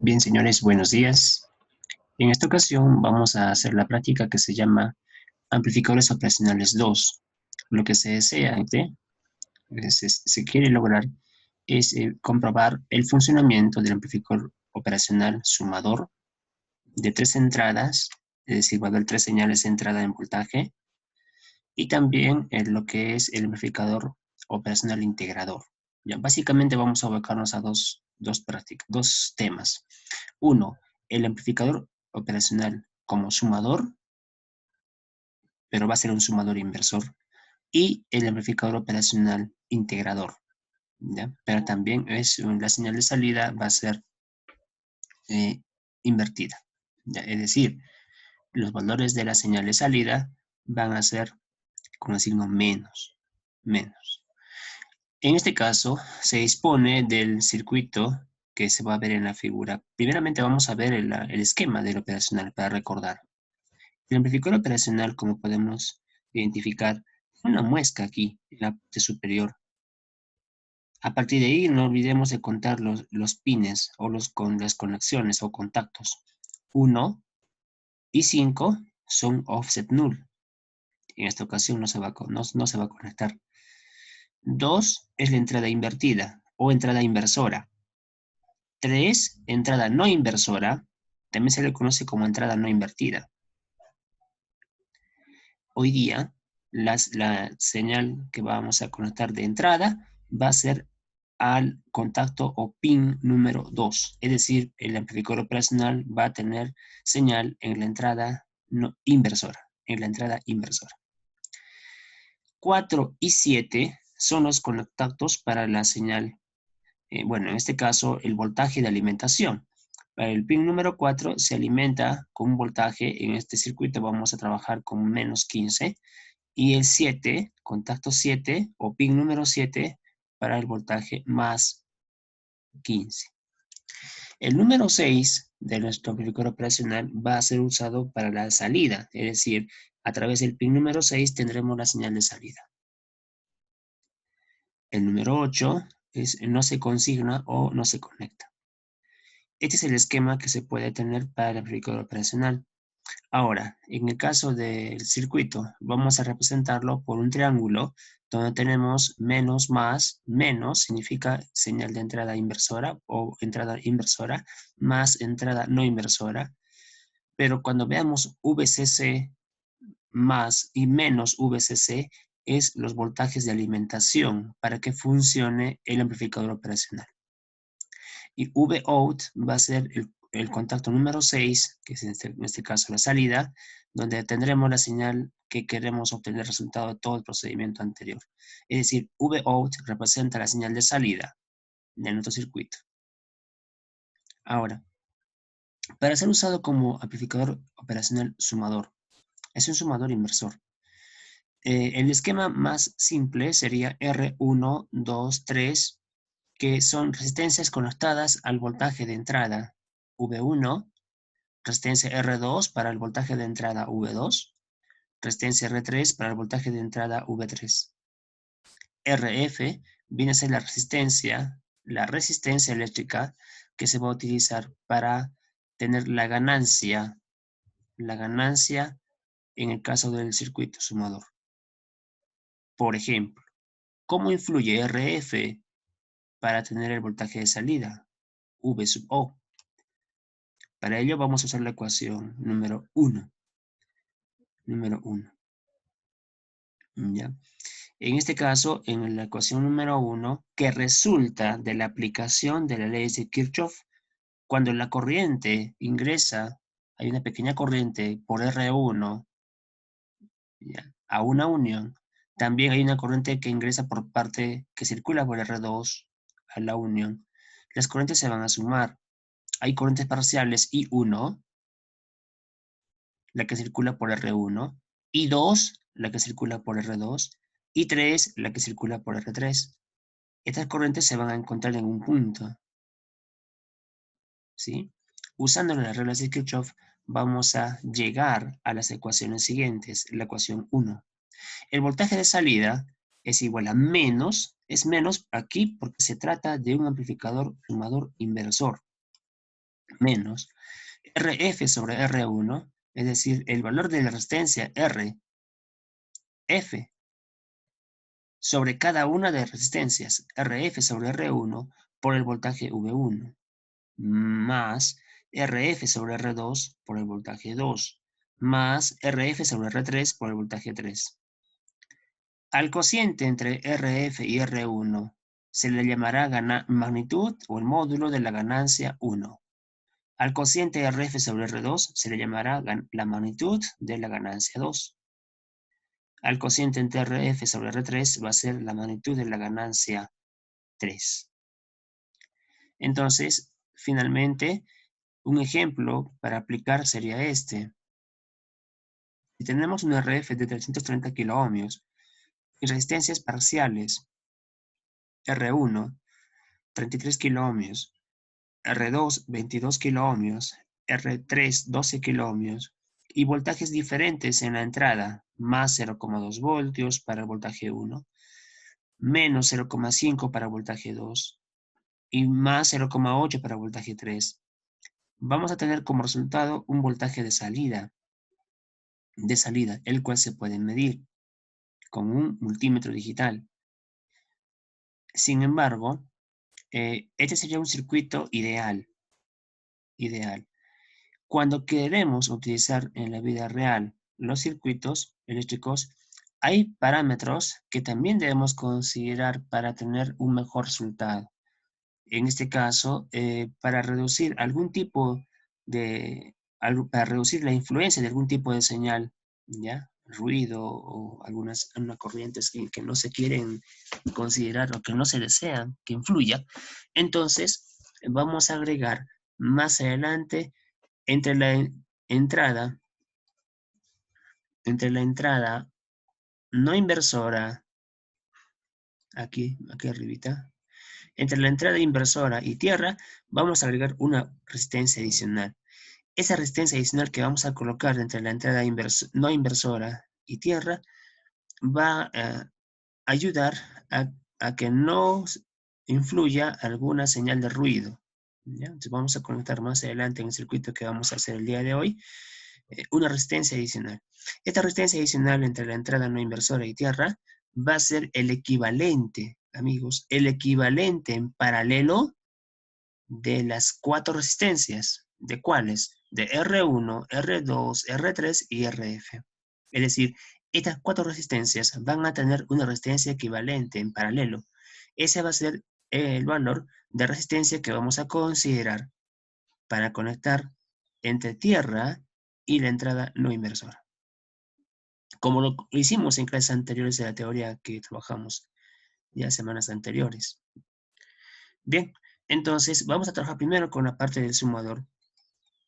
Bien, señores, buenos días. En esta ocasión vamos a hacer la práctica que se llama amplificadores operacionales 2. Lo que se desea, se quiere lograr es comprobar el funcionamiento del amplificador operacional sumador de 3 entradas, es decir, va a haber 3 señales de entrada en voltaje, y también lo que es el amplificador operacional integrador. Ya, básicamente vamos a abocarnos a dos temas. Uno, el amplificador operacional como sumador, pero va a ser un sumador inversor, y el amplificador operacional integrador, ¿ya? Pero también la señal de salida va a ser eh, invertida, ¿ya? Es decir, los valores de la señal de salida van a ser con el signo menos. En este caso, se dispone del circuito que se va a ver en la figura. Primeramente vamos a ver el esquema del operacional para recordar. El amplificador operacional, como podemos identificar, una muesca aquí en la parte superior. A partir de ahí, no olvidemos de contar los pines o con las conexiones o contactos. 1 y 5 son offset null. En esta ocasión no se va a conectar. 2 es la entrada invertida o entrada inversora. 3, entrada no inversora, también se le conoce como entrada no invertida. Hoy día, la señal que vamos a conectar de entrada va a ser al contacto o pin número 2. Es decir, el amplificador operacional va a tener señal en la entrada no inversora. 4 y 7 son los contactos para la señal. Bueno, en este caso, el voltaje de alimentación. Para el pin número 4 se alimenta con un voltaje. En este circuito vamos a trabajar con menos 15. Y el 7, contacto 7 o pin número 7 para el voltaje más 15. El número 6 de nuestro amplificador operacional va a ser usado para la salida, es decir, a través del pin número 6 tendremos la señal de salida. El número 8 no se consigna o no se conecta. Este es el esquema que se puede tener para el amplificador operacional. Ahora, en el caso del circuito, vamos a representarlo por un triángulo donde tenemos menos más, menos significa señal de entrada inversora o entrada inversora, más entrada no inversora. Pero cuando veamos VCC más y menos VCC, es los voltajes de alimentación para que funcione el amplificador operacional. Y Vout va a ser el contacto número 6, que es en este caso la salida, donde tendremos la señal que queremos obtener el resultado de todo el procedimiento anterior. Es decir, Vout representa la señal de salida de nuestro circuito. Ahora, para ser usado como amplificador operacional sumador, es un sumador inversor. El esquema más simple sería R1, 2, 3, que son resistencias conectadas al voltaje de entrada V1, resistencia R2 para el voltaje de entrada V2, resistencia R3 para el voltaje de entrada V3. RF viene a ser la resistencia eléctrica que se va a utilizar para tener la ganancia en el caso del circuito sumador. Por ejemplo, ¿cómo influye RF para tener el voltaje de salida? V sub O. Para ello vamos a usar la ecuación número 1. ¿Ya? En este caso, en la ecuación número 1, que resulta de la aplicación de la ley de Kirchhoff, cuando la corriente ingresa, hay una pequeña corriente por R1, ¿ya?, a una unión, también hay una corriente que ingresa que circula por R2 a la unión. Las corrientes se van a sumar. Hay corrientes parciales I1, la que circula por R1, I2, la que circula por R2, I3, la que circula por R3. Estas corrientes se van a encontrar en un punto, ¿sí? Usando las reglas de Kirchhoff, vamos a llegar a las ecuaciones siguientes. La ecuación 1. El voltaje de salida es igual a menos, aquí porque se trata de un amplificador sumador inversor. menos RF sobre R1, es decir, el valor de la resistencia RF sobre cada una de las resistencias RF sobre R1 por el voltaje V1, más RF sobre R2 por el voltaje 2, más RF sobre R3 por el voltaje 3. Al cociente entre RF y R1 se le llamará magnitud o el módulo de la ganancia 1. Al cociente RF sobre R2 se le llamará la magnitud de la ganancia 2. Al cociente entre RF sobre R3 va a ser la magnitud de la ganancia 3. Entonces, finalmente, un ejemplo para aplicar sería este. Si tenemos un RF de 330 kiloohmios y resistencias parciales R1, 33 kiloohmios, R2, 22 kiloohmios, R3, 12 kiloohmios, y voltajes diferentes en la entrada, más 0,2 voltios para el voltaje 1, menos 0,5 para el voltaje 2 y más 0,8 para el voltaje 3. Vamos a tener como resultado un voltaje de salida, el cual se puede medir con un multímetro digital. Sin embargo, este sería un circuito ideal. Cuando queremos utilizar en la vida real los circuitos eléctricos, hay parámetros que también debemos considerar para tener un mejor resultado. En este caso, para reducir para reducir la influencia de algún tipo de señal, ¿ya? Ruido o algunas corrientes que no se quieren considerar o que no se desean que influya, entonces vamos a agregar más adelante entre la entrada no inversora, aquí arribita, entre la entrada inversora y tierra, vamos a agregar una resistencia adicional. Esa resistencia adicional que vamos a colocar entre la entrada no inversora y tierra va a ayudar a que no influya alguna señal de ruido, ¿ya? Entonces vamos a conectar más adelante en el circuito que vamos a hacer el día de hoy una resistencia adicional. Esta resistencia adicional entre la entrada no inversora y tierra va a ser el equivalente, amigos, el equivalente en paralelo de las 4 resistencias. ¿De cuáles? De R1, R2, R3 y RF. Es decir, estas 4 resistencias van a tener una resistencia equivalente en paralelo. Ese va a ser el valor de resistencia que vamos a considerar para conectar entre tierra y la entrada no inversora. Como lo hicimos en clases anteriores de la teoría que trabajamos ya semanas anteriores. Bien, entonces vamos a trabajar primero con la parte del sumador,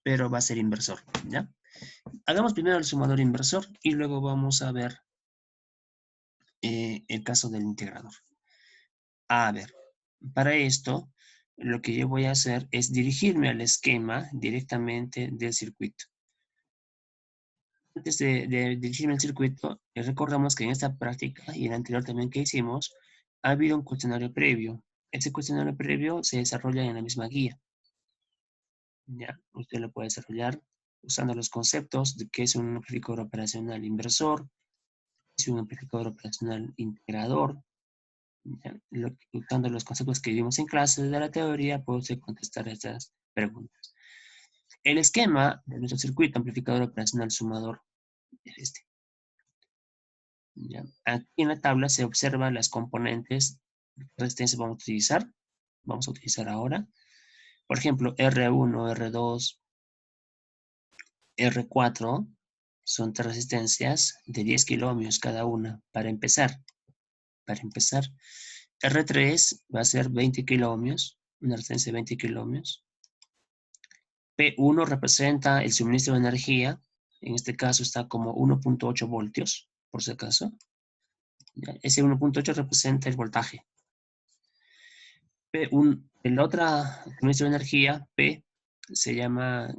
pero va a ser inversor, ¿ya? Hagamos primero el sumador inversor y luego vamos a ver el caso del integrador. A ver, para esto, lo que yo voy a hacer es dirigirme al esquema directamente del circuito. Antes de dirigirme al circuito, recordamos que en esta práctica y en la anterior también que hicimos, ha habido un cuestionario previo. Ese cuestionario previo se desarrolla en la misma guía. ¿Ya? Usted lo puede desarrollar usando los conceptos de qué es un amplificador operacional inversor, qué es un amplificador operacional integrador. Usando los conceptos que vimos en clase de la teoría, puede contestar estas preguntas. El esquema de nuestro circuito amplificador operacional sumador es este. ¿Ya? Aquí en la tabla se observan las componentes de resistencia que vamos a utilizar ahora. Por ejemplo, R1, R2, R4 son 3 resistencias de 10 kiloohmios cada una. Para empezar, R3 va a ser 20 kiloohmios, una resistencia de 20 kiloohmios. P1 representa el suministro de energía, en este caso está como 1.8 voltios, por si acaso. Ese 1.8 representa el voltaje. El otro suministro de energía, P, se llama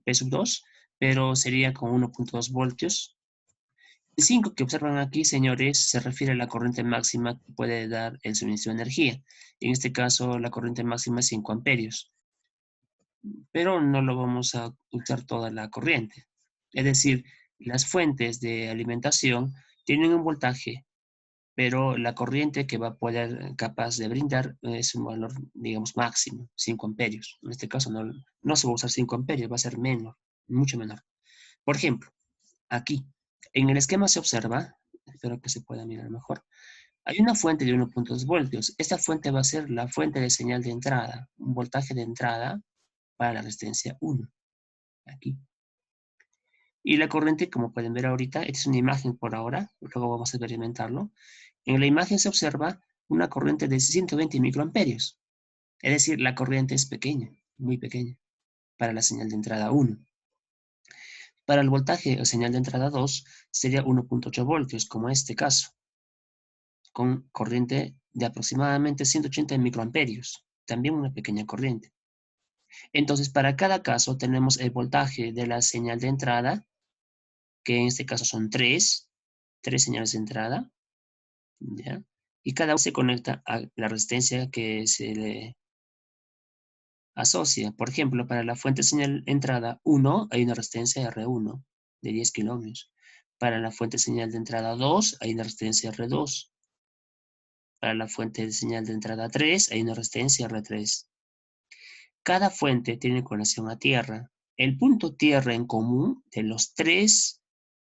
P sub 2, pero sería con 1.2 voltios. El 5 que observan aquí, señores, se refiere a la corriente máxima que puede dar el suministro de energía. En este caso, la corriente máxima es 5 amperios. pero no lo vamos a usar toda la corriente. Es decir, las fuentes de alimentación tienen un voltaje, pero la corriente que va a poder capaz de brindar es un valor, digamos, máximo, 5 amperios. En este caso no se va a usar 5 amperios, va a ser menor, mucho menor. Por ejemplo, aquí, en el esquema se observa, espero que se pueda mirar mejor, hay una fuente de 1.2 voltios. Esta fuente va a ser la fuente de señal de entrada, un voltaje de entrada para la resistencia 1, aquí. Y la corriente, como pueden ver ahorita, esta es una imagen por ahora, luego vamos a experimentarlo. En la imagen se observa una corriente de 120 microamperios. Es decir, la corriente es pequeña, muy pequeña, para la señal de entrada 1. Para el voltaje o señal de entrada 2 sería 1.8 voltios, como este caso, con corriente de aproximadamente 180 microamperios, también una pequeña corriente. Entonces, para cada caso tenemos el voltaje de la señal de entrada, que en este caso son tres señales de entrada, ¿ya? Y cada uno se conecta a la resistencia que se le asocia. Por ejemplo, para la fuente señal entrada 1 hay una resistencia R1 de 10 kilómetros. Para la fuente señal de entrada 2 hay una resistencia R2. Para la fuente de señal de entrada 3 hay una resistencia R3. Cada fuente tiene conexión a tierra. El punto tierra en común de los tres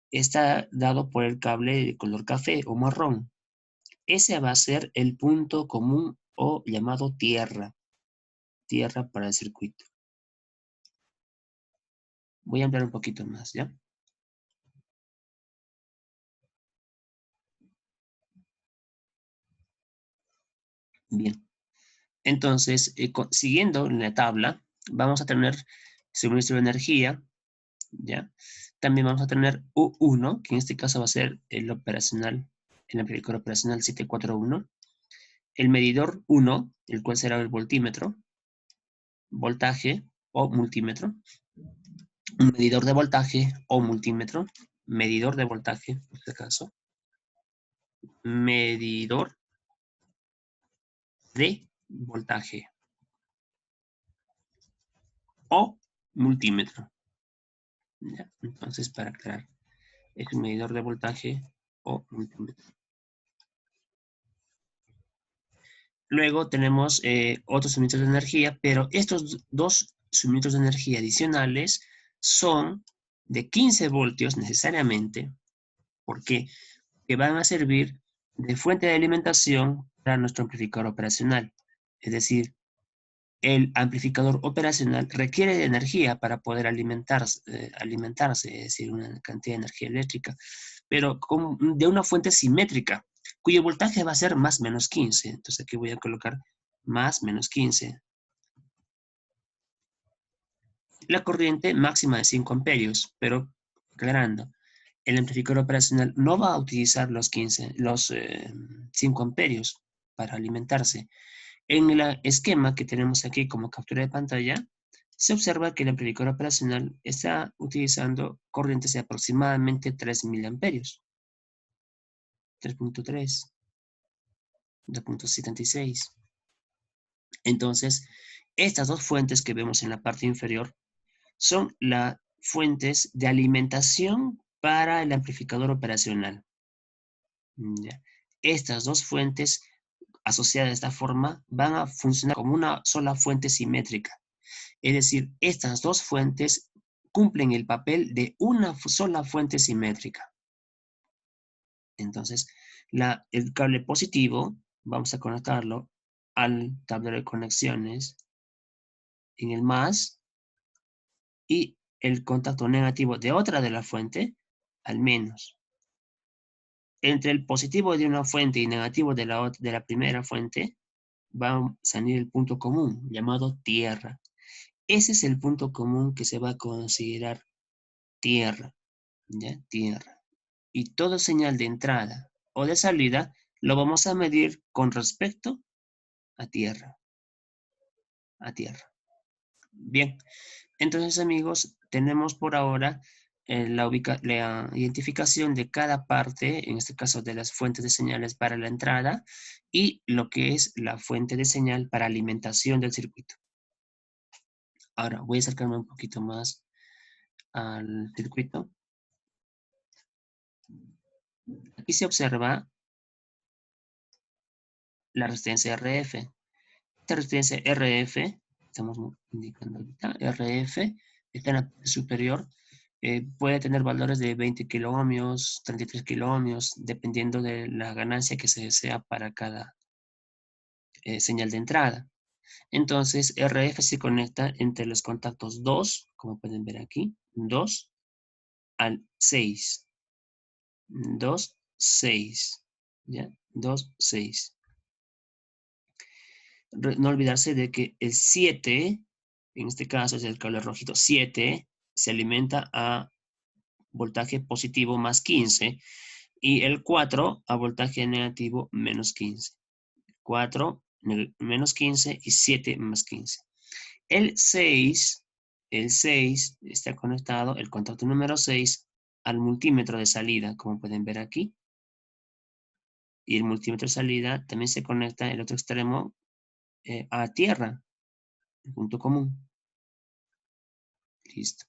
está dado por el cable de color café o marrón. Ese va a ser el punto común o llamado tierra para el circuito. Voy a ampliar un poquito más, ¿ya? Bien. Entonces, siguiendo en la tabla, vamos a tener suministro de energía, ¿ya? También vamos a tener U1, que en este caso va a ser el operacional, el amplificador operacional 741. El medidor 1, el cual será el voltímetro, voltaje o multímetro. Un medidor de voltaje o multímetro. Medidor de voltaje, en este caso. Medidor de voltaje o multímetro. ¿Ya? Entonces, para aclarar, es un medidor de voltaje o multímetro. Luego tenemos otros suministros de energía, pero estos dos suministros de energía adicionales son de 15 voltios necesariamente. ¿Por qué? Que van a servir de fuente de alimentación para nuestro amplificador operacional. Es decir, el amplificador operacional requiere de energía para poder alimentarse, es decir, una cantidad de energía eléctrica, pero de una fuente simétrica, cuyo voltaje va a ser más menos 15. Entonces aquí voy a colocar más menos 15. La corriente máxima de 5 amperios, pero aclarando, el amplificador operacional no va a utilizar los 5 amperios para alimentarse. En el esquema que tenemos aquí como captura de pantalla, se observa que el amplificador operacional está utilizando corrientes de aproximadamente 3 miliamperios. 3.3, 2.76. Entonces, estas dos fuentes que vemos en la parte inferior son las fuentes de alimentación para el amplificador operacional. ¿Ya? Estas dos fuentes asociadas de esta forma van a funcionar como una sola fuente simétrica. Es decir, estas dos fuentes cumplen el papel de una sola fuente simétrica. Entonces, el cable positivo, vamos a conectarlo al tablero de conexiones en el más, y el contacto negativo de otra de la fuente al menos. Entre el positivo de una fuente y negativo de la primera fuente va a salir el punto común llamado tierra. Ese es el punto común que se va a considerar tierra, ¿ya? Tierra. Y toda señal de entrada o de salida lo vamos a medir con respecto a tierra. A tierra. Bien, entonces amigos, tenemos por ahora la identificación de cada parte, en este caso de las fuentes de señales para la entrada y lo que es la fuente de señal para alimentación del circuito. Ahora voy a acercarme un poquito más al circuito. Aquí se observa la resistencia RF. Esta resistencia RF, estamos indicando ahorita, RF, está en la parte superior, puede tener valores de 20 kiloohmios, 33 kiloohmios, dependiendo de la ganancia que se desea para cada señal de entrada. Entonces, RF se conecta entre los contactos 2, como pueden ver aquí, 2 al 6. 2, 6. ¿Ya? 2, 6. No olvidarse de que el 7, en este caso es el cable rojito 7, se alimenta a voltaje positivo más 15 y el 4 a voltaje negativo menos 15. 4 menos 15 y 7 más 15. El 6 está conectado, el contacto número 6, al multímetro de salida, como pueden ver aquí. Y el multímetro de salida también se conecta el otro extremo a tierra, el punto común. Listo.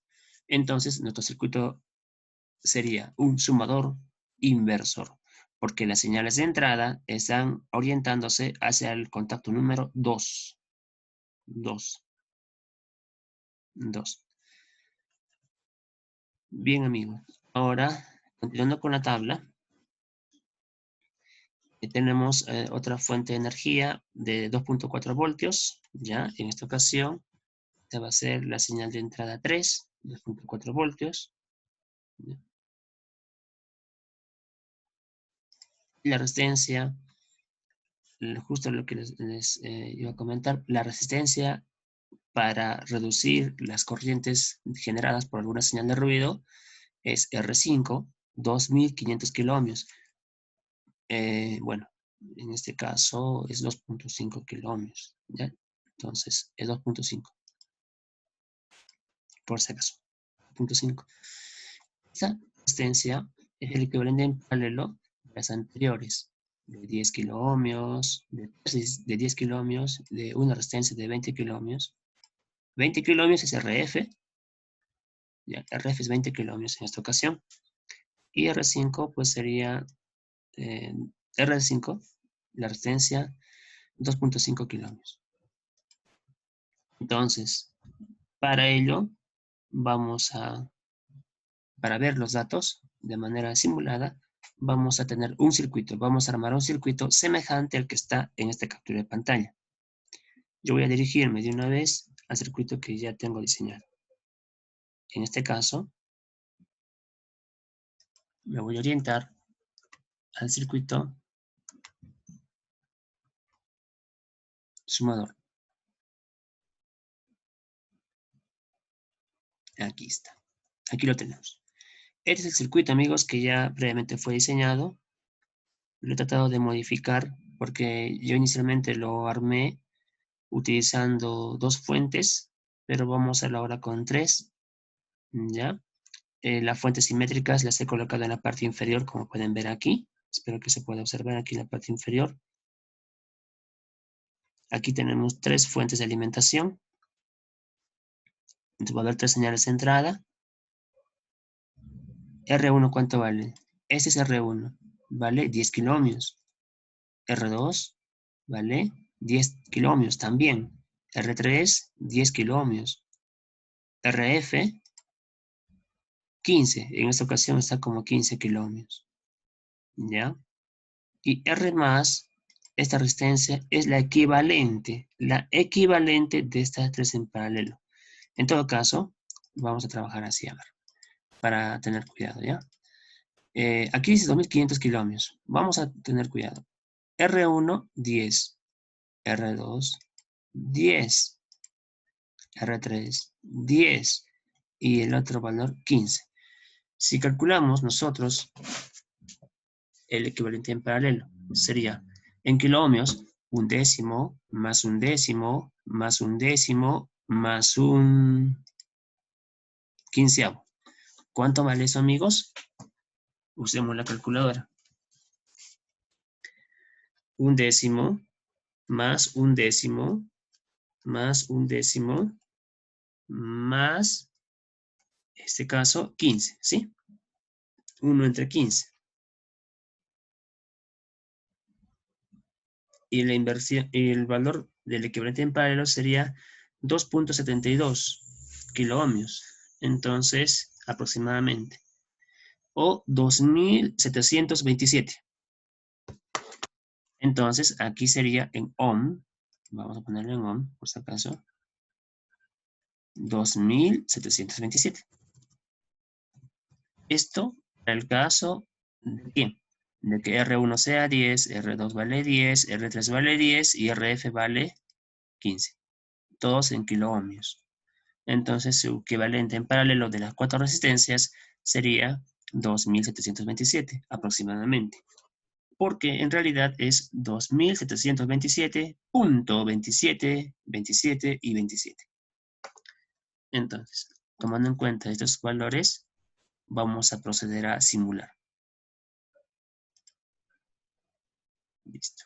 Entonces, nuestro circuito sería un sumador inversor, porque las señales de entrada están orientándose hacia el contacto número 2. 2. 2. Bien, amigos. Ahora, continuando con la tabla, tenemos otra fuente de energía de 2.4 voltios. Ya, en esta ocasión, esta va a ser la señal de entrada 3, 2.4 voltios. ¿Ya? La resistencia, justo lo que les iba a comentar, la resistencia para reducir las corrientes generadas por alguna señal de ruido es R5, 2500 kiloohmios. Bueno, en este caso es 2.5 kiloohmios, ¿ya? Entonces, es 2.5, por si acaso, 2.5. Esta resistencia es el equivalente en paralelo de las anteriores, de 10 kiloohmios, de 10 kiloohmios, de una resistencia de 20 kiloohmios. 20 kiloohmios es RF, ya, RF es 20 kiloohmios en esta ocasión. Y R5 pues sería R5, la resistencia 2.5 kiloohmios. Entonces, para ello para ver los datos de manera simulada, vamos a tener un circuito, vamos a armar un circuito semejante al que está en esta captura de pantalla. Yo voy a dirigirme de una vez al circuito que ya tengo diseñado. En este caso, me voy a orientar al circuito sumador. Aquí está. Aquí lo tenemos. Este es el circuito, amigos, que ya previamente fue diseñado. Lo he tratado de modificar porque yo inicialmente lo armé utilizando 2 fuentes, pero vamos a hacerlo ahora con 3. ¿Ya? Las fuentes simétricas las he colocado en la parte inferior, como pueden ver aquí. Espero que se pueda observar aquí en la parte inferior. Aquí tenemos 3 fuentes de alimentación. Entonces va a haber 3 señales de entrada. R1, ¿cuánto vale? Este es R1, vale 10 kiloohmios. R2, vale 10 kiloohmios también. R3, 10 kiloohmios. RF, 15. En esta ocasión está como 15 kiloohmios. ¿Ya? Y R más, esta resistencia es la equivalente de estas 3 en paralelo. En todo caso, vamos a trabajar así, a ver, para tener cuidado, ¿ya? Aquí dice 2500 kiloohmios. Vamos a tener cuidado. R1, 10. R2, 10. R3, 10. Y el otro valor, 15. Si calculamos nosotros el equivalente en paralelo, sería en kiloohmios, un décimo, más un décimo, más un décimo, más un quinceavo. ¿Cuánto vale eso, amigos? Usemos la calculadora. Un décimo, más un décimo, más un décimo, más, en este caso, 15, ¿sí? 1 entre 15. Y la inversión, y el valor del equivalente en paralelo sería 2.72 kiloohmios. Entonces, aproximadamente. O 2727. Entonces, aquí sería en ohm. Vamos a ponerlo en ohm, por si acaso. 2727. Esto para el caso de ¿qué? De que R1 sea 10, R2 vale 10, R3 vale 10 y RF vale 15. Todos en kiloohmios. Entonces su equivalente en paralelo de las 4 resistencias sería 2727 aproximadamente. Porque en realidad es 2727.27, 27 y 27. Entonces, tomando en cuenta estos valores, vamos a proceder a simular. Listo.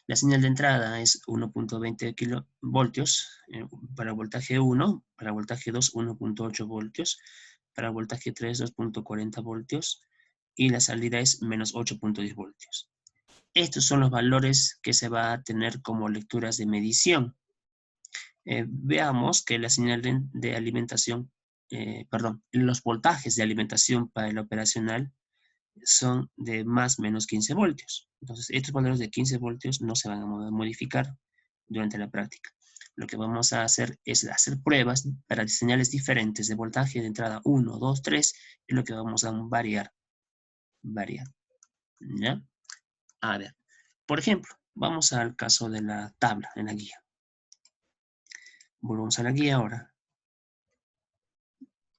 La señal de entrada es 1.20 kilovoltios para voltaje 1, para voltaje 2 1.8 voltios, para voltaje 3 2.40 voltios y la salida es menos 8.10 voltios. Estos son los valores que se va a tener como lecturas de medición. Veamos que la señal de alimentación, los voltajes de alimentación para el operacional son de más o menos 15 voltios. Entonces, estos valores de 15 voltios no se van a modificar durante la práctica. Lo que vamos a hacer es hacer pruebas para señales diferentes de voltaje de entrada 1, 2, 3, y lo que vamos a variar. ¿Ya? A ver, por ejemplo, vamos al caso de la tabla en la guía. Volvemos a la guía ahora.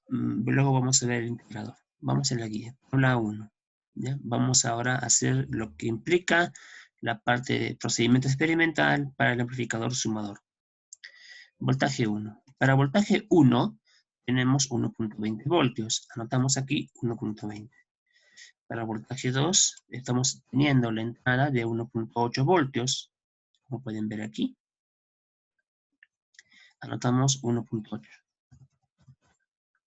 Luego vamos a ver el integrador. Vamos a la guía, tabla 1. ¿Ya? Vamos ahora a hacer lo que implica la parte de procedimiento experimental para el amplificador sumador. Voltaje 1. Para voltaje 1 tenemos 1.20 voltios. Anotamos aquí 1.20. Para voltaje 2 estamos teniendo la entrada de 1.8 voltios. Como pueden ver aquí. Anotamos 1.8.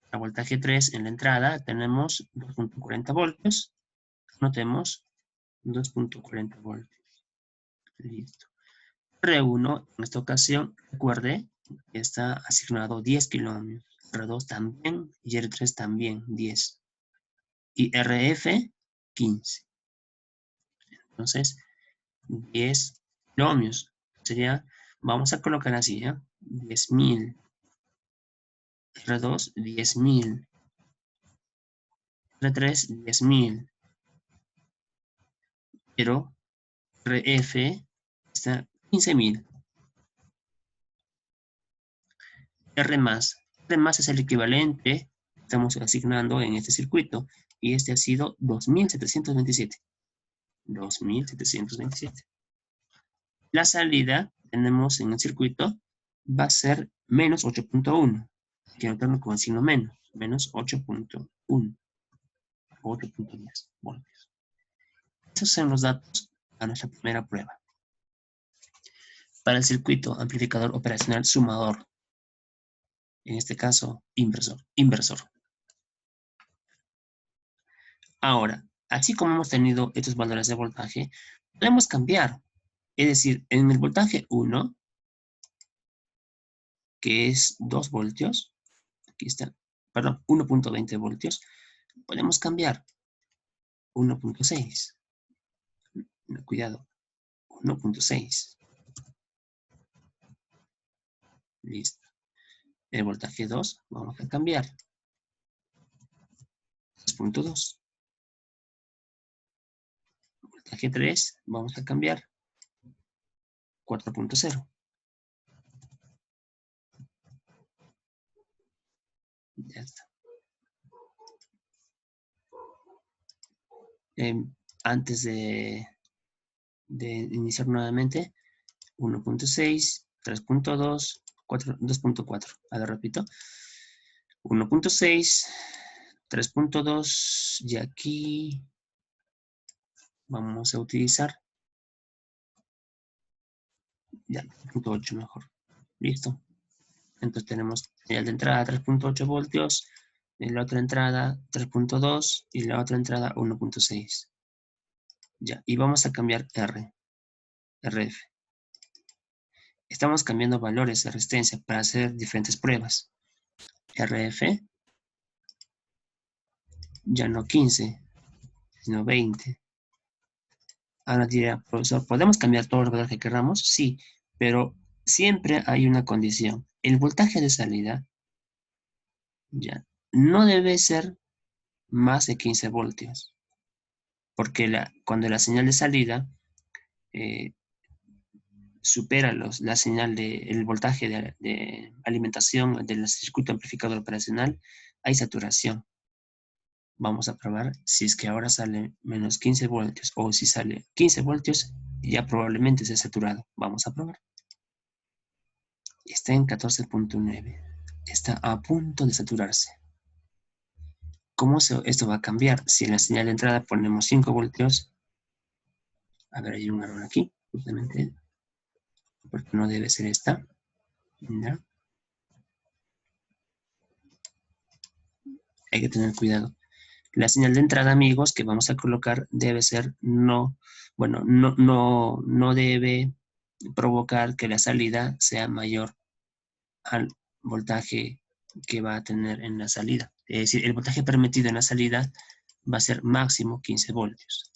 Para voltaje 3 en la entrada tenemos 2.40 voltios. Anotemos 2.40 voltios. Listo. R1 en esta ocasión, recuerde, está asignado 10 kiloohmios. R2 también y R3 también 10. Y RF 15. Entonces, 10 kiloohmios. Sería, vamos a colocar así, ¿ya? 10.000. R2, 10.000. R3, 10.000. Pero RF está 15.000. R más. R más es el equivalente que estamos asignando en este circuito. Y este ha sido 2.727. 2.727. La salida tenemos en el circuito va a ser menos 8.1. Hay que anotarlo con el signo menos. Menos 8.1. 8.10 voltios. Esos son los datos a nuestra primera prueba. Para el circuito amplificador operacional sumador. En este caso, inversor. Ahora, así como hemos tenido estos valores de voltaje, podemos cambiar. Es decir, en el voltaje 1, que es 2 voltios, aquí está, perdón, 1.20 voltios, podemos cambiar 1.6. Cuidado, 1.6. Listo. El voltaje 2, vamos a cambiar 3.2. Voltaje 3, vamos a cambiar 4.0. Ya está. Antes de iniciar nuevamente, 1.6, 3.2, 2.4. A ver, repito. 1.6, 3.2 y aquí vamos a utilizar ya 3.8 mejor. Listo. Entonces tenemos señal de entrada 3.8 voltios, en la otra entrada 3.2 y la otra entrada 1.6. Ya, y vamos a cambiar RF. Estamos cambiando valores de resistencia para hacer diferentes pruebas. RF, ya no 15, sino 20. Ahora dirá, profesor, ¿podemos cambiar todos los valores que queramos? Sí, pero siempre hay una condición. El voltaje de salida ya no debe ser más de 15 voltios, porque cuando la señal de salida eh, supera la señal el voltaje de alimentación del circuito amplificador operacional, hay saturación. Vamos a probar si es que ahora sale menos 15 voltios o si sale 15 voltios, ya probablemente esté saturado. Vamos a probar. Está en 14.9. Está a punto de saturarse. ¿Cómo esto va a cambiar? Si en la señal de entrada ponemos 5 voltios, a ver, hay un error aquí, justamente, porque no debe ser esta. ¿Ya? Hay que tener cuidado. La señal de entrada, amigos, que vamos a colocar debe ser no debe provocar que la salida sea mayor al voltaje que va a tener en la salida. Es decir, el voltaje permitido en la salida va a ser máximo 15 voltios.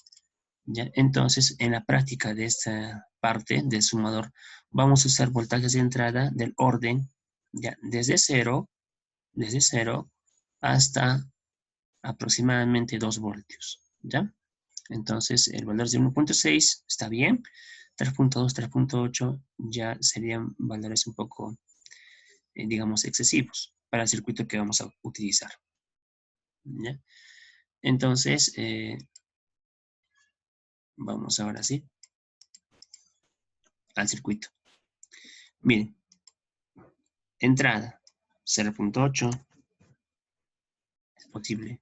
¿Ya? Entonces, en la práctica de esta parte del sumador, vamos a usar voltajes de entrada del orden, ya, desde cero hasta aproximadamente 2 voltios. ¿Ya? Entonces, el valor de 1.6 está bien. 3.2, 3.8 ya serían valores un poco, digamos, excesivos para el circuito que vamos a utilizar. ¿Ya? Entonces, vamos ahora sí al circuito. Miren, entrada 0.8, es posible,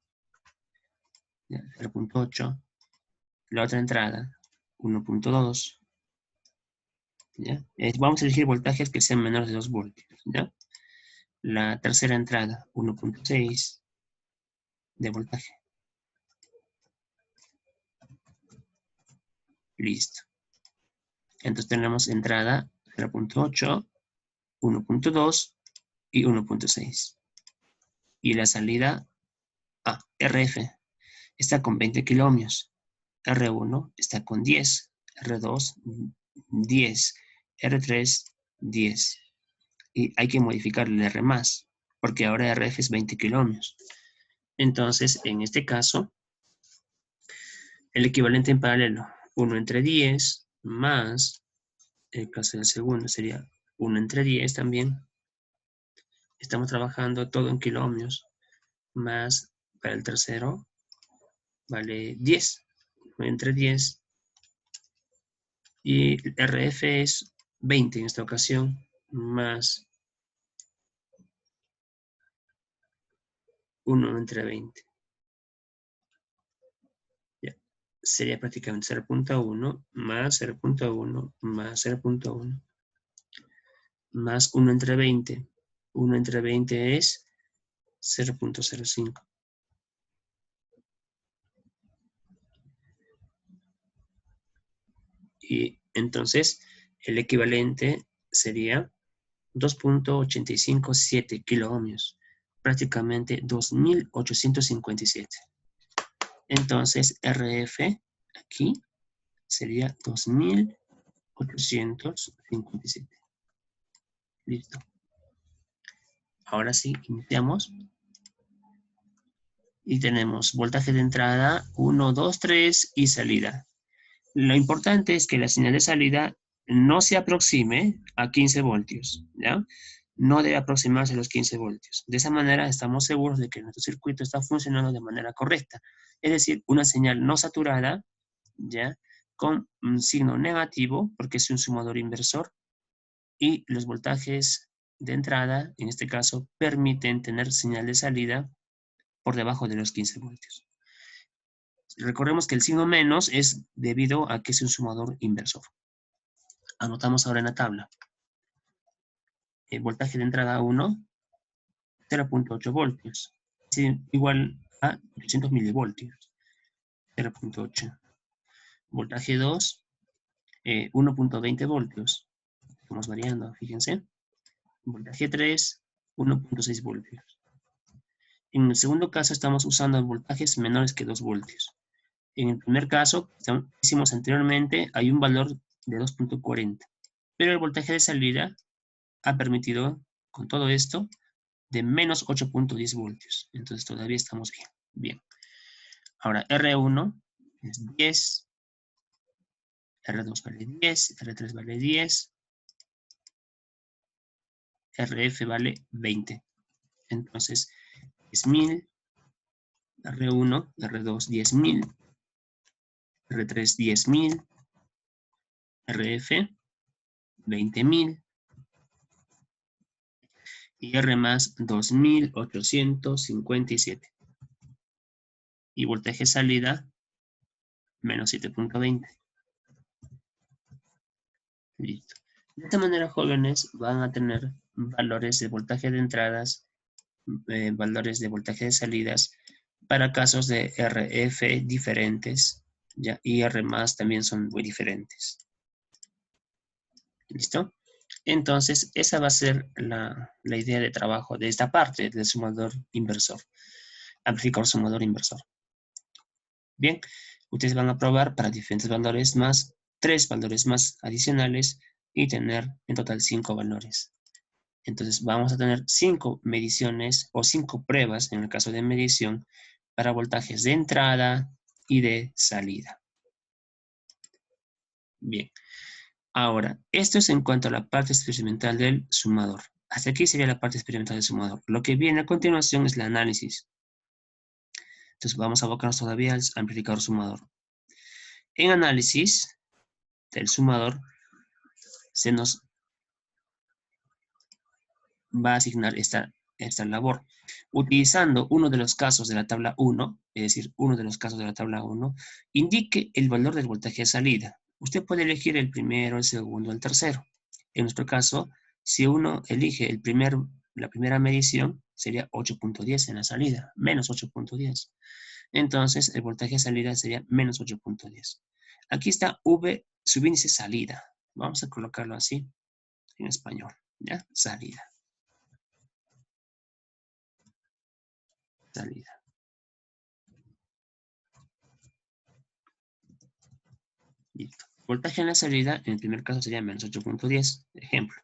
0.8, la otra entrada 1.2, ¿ya? Vamos a elegir voltajes que sean menores de 2 voltios, ¿ya? La tercera entrada 1.6 de voltaje. Listo. Entonces tenemos entrada 0.8, 1.2 y 1.6. Y la salida RF está con 20 kiloohmios. R1 está con 10. R2, 10. R3, 10. Y hay que modificar el R+, porque ahora RF es 20 kiloohmios. Entonces, en este caso, el equivalente en paralelo, 1 entre 10 más, el caso del segundo sería 1 entre 10 también. Estamos trabajando todo en kiloohmios, más para el tercero vale 10, 1 entre 10. Y RF es 20 en esta ocasión, más 1 entre 20. Ya. Sería prácticamente 0.1 más 0.1 más 0.1 más 1 entre 20. 1 entre 20 es 0.05. Y entonces el equivalente sería 2.857 kiloohmios, prácticamente 2.857. Entonces RF aquí sería 2.857. Listo. Ahora sí, iniciamos. Y tenemos voltaje de entrada 1, 2, 3 y salida. Lo importante es que la señal de salida no se aproxime a 15 voltios, ¿ya? No debe aproximarse a los 15 voltios. De esa manera estamos seguros de que nuestro circuito está funcionando de manera correcta. Es decir, una señal no saturada, ¿ya? Con un signo negativo, porque es un sumador inversor, y los voltajes de entrada, en este caso, permiten tener señal de salida por debajo de los 15 voltios. Recordemos que el signo menos es debido a que es un sumador inversor. Anotamos ahora en la tabla. el voltaje de entrada 1, 0.8 voltios. Es igual a 800 milivoltios. 0.8. Voltaje 2, 1.20 voltios. Estamos variando, fíjense. Voltaje 3, 1.6 voltios. En el segundo caso estamos usando voltajes menores que 2 voltios. En el primer caso, como hicimos anteriormente, hay un valor de 2.40. Pero el voltaje de salida ha permitido, con todo esto, de menos 8.10 voltios. Entonces todavía estamos bien. Bien. Ahora, R1 es 10. R2 vale 10. R3 vale 10. RF vale 20. Entonces, 10.000. R1, R2, 10.000. R3, 10.000. RF, 20.000. Y R más 2.857. Y voltaje salida, menos 7.20. Listo. De esta manera, jóvenes, van a tener valores de voltaje de entradas, valores de voltaje de salidas, para casos de RF diferentes, ¿ya? Y R más también son muy diferentes. ¿Listo? Entonces, esa va a ser la idea de trabajo de esta parte del sumador inversor. Amplificador sumador inversor. Bien, ustedes van a probar para diferentes valores más, 3 valores más adicionales y tener en total 5 valores. Entonces vamos a tener 5 mediciones o 5 pruebas en el caso de medición para voltajes de entrada y de salida. Bien, ahora, esto es en cuanto a la parte experimental del sumador. Hasta aquí sería la parte experimental del sumador. Lo que viene a continuación es el análisis. Entonces vamos a abocarnos todavía al amplificador sumador. En análisis del sumador se nos va a asignar esta labor. Utilizando uno de los casos de la tabla 1, es decir, uno de los casos de la tabla 1, indique el valor del voltaje de salida. Usted puede elegir el primero, el segundo, el tercero. En nuestro caso, si uno elige la primera medición, sería 8.10 en la salida, menos 8.10. Entonces, el voltaje de salida sería menos 8.10. Aquí está V, subíndice salida. Vamos a colocarlo así en español, ¿ya? Salida. Salida. Listo. Voltaje en la salida, en el primer caso sería menos 8.10, ejemplo.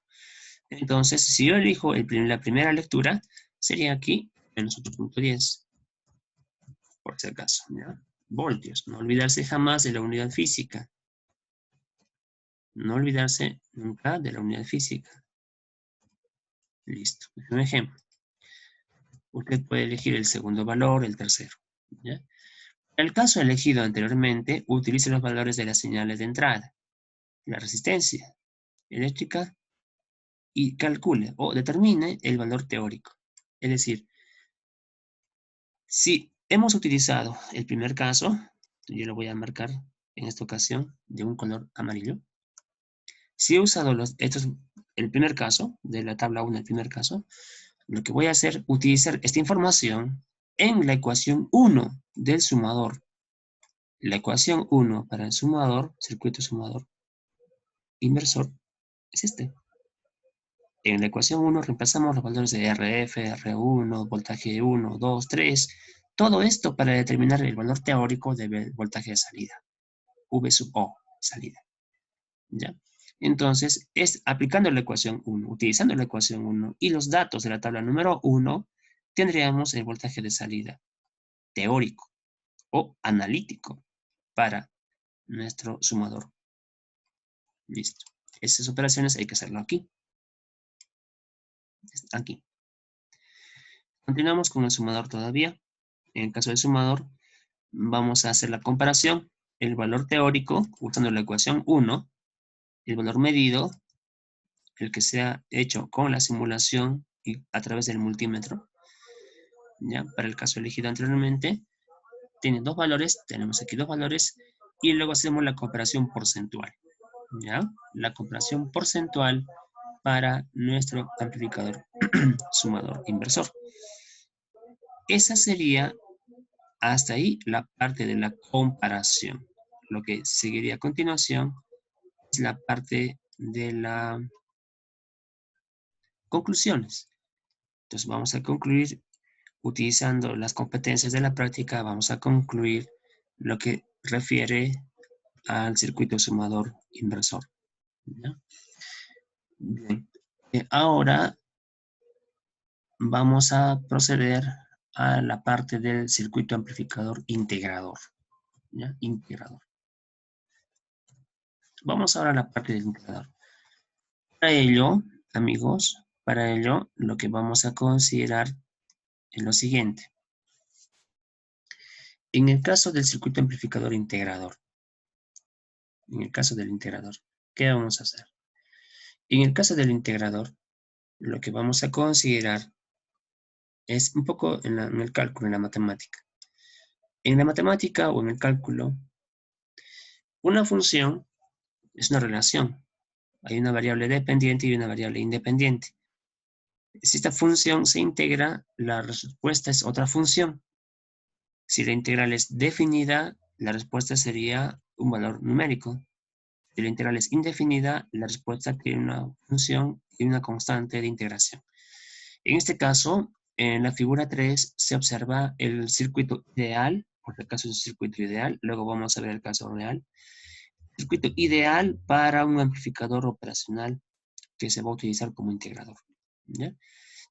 Entonces, si yo elijo la primera lectura, sería aquí menos 8.10, por si acaso, ¿ya? Voltios. No olvidarse jamás de la unidad física. No olvidarse nunca de la unidad física. Listo. Un ejemplo. Usted puede elegir el segundo valor, el tercero, ¿ya? En el caso elegido anteriormente, utilice los valores de las señales de entrada, la resistencia eléctrica, y calcule o determine el valor teórico. Es decir, si hemos utilizado el primer caso, yo lo voy a marcar en esta ocasión de un color amarillo. Si he usado el primer caso, de la tabla 1, el primer caso, lo que voy a hacer es utilizar esta información en la ecuación 1 del sumador. La ecuación 1 para el sumador, circuito sumador inversor, es este. En la ecuación 1 reemplazamos los valores de RF, R1, voltaje 1, 2, 3. Todo esto para determinar el valor teórico del voltaje de salida. V sub O, salida. ¿Ya? Entonces, aplicando la ecuación 1, utilizando la ecuación 1 y los datos de la tabla número 1, tendríamos el voltaje de salida teórico o analítico para nuestro sumador. Listo. Esas operaciones hay que hacerlo aquí. Aquí. Continuamos con el sumador todavía. En el caso del sumador, vamos a hacer la comparación. El valor teórico, usando la ecuación 1, el valor medido, el que se ha hecho con la simulación y a través del multímetro, ¿ya? Para el caso elegido anteriormente, tiene dos valores, tenemos aquí dos valores, y luego hacemos la comparación porcentual, ¿ya? La comparación porcentual para nuestro amplificador sumador inversor. Esa sería hasta ahí la parte de la comparación. Lo que seguiría a continuación es la parte de las conclusiones. Entonces vamos a concluir utilizando las competencias de la práctica, vamos a concluir lo que refiere al circuito sumador inversor. ¿Ya? Bien. Ahora vamos a proceder a la parte del circuito amplificador integrador. ¿Ya? Integrador. Vamos ahora a la parte del integrador. Para ello, amigos, para ello lo que vamos a considerar es lo siguiente. En el caso del circuito amplificador integrador, en el caso del integrador, ¿qué vamos a hacer? En el caso del integrador, lo que vamos a considerar es un poco en el cálculo, en la matemática. En la matemática o en el cálculo, una función es una relación. Hay una variable dependiente y una variable independiente. Si esta función se integra, la respuesta es otra función. Si la integral es definida, la respuesta sería un valor numérico. Si la integral es indefinida, la respuesta tiene una función y una constante de integración. En este caso, en la figura 3 se observa el circuito ideal, por si acaso es un circuito ideal, luego vamos a ver el caso real. Circuito ideal para un amplificador operacional que se va a utilizar como integrador. ¿Ya?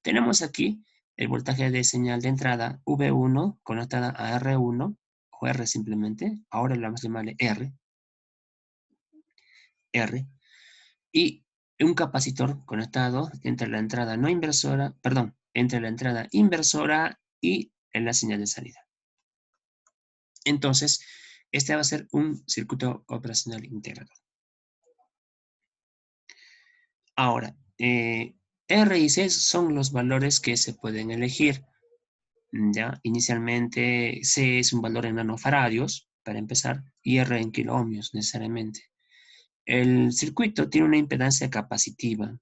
Tenemos aquí el voltaje de señal de entrada V1 conectada a R1, o R simplemente, ahora le vamos a llamarle R, y un capacitor conectado entre la entrada no inversora, perdón, entre la entrada inversora y la señal de salida. Entonces, este va a ser un circuito operacional integrador. Ahora, R y C son los valores que se pueden elegir. ¿Ya? Inicialmente C es un valor en nanofaradios, para empezar, y R en kiloohmios necesariamente. El circuito tiene una impedancia capacitiva,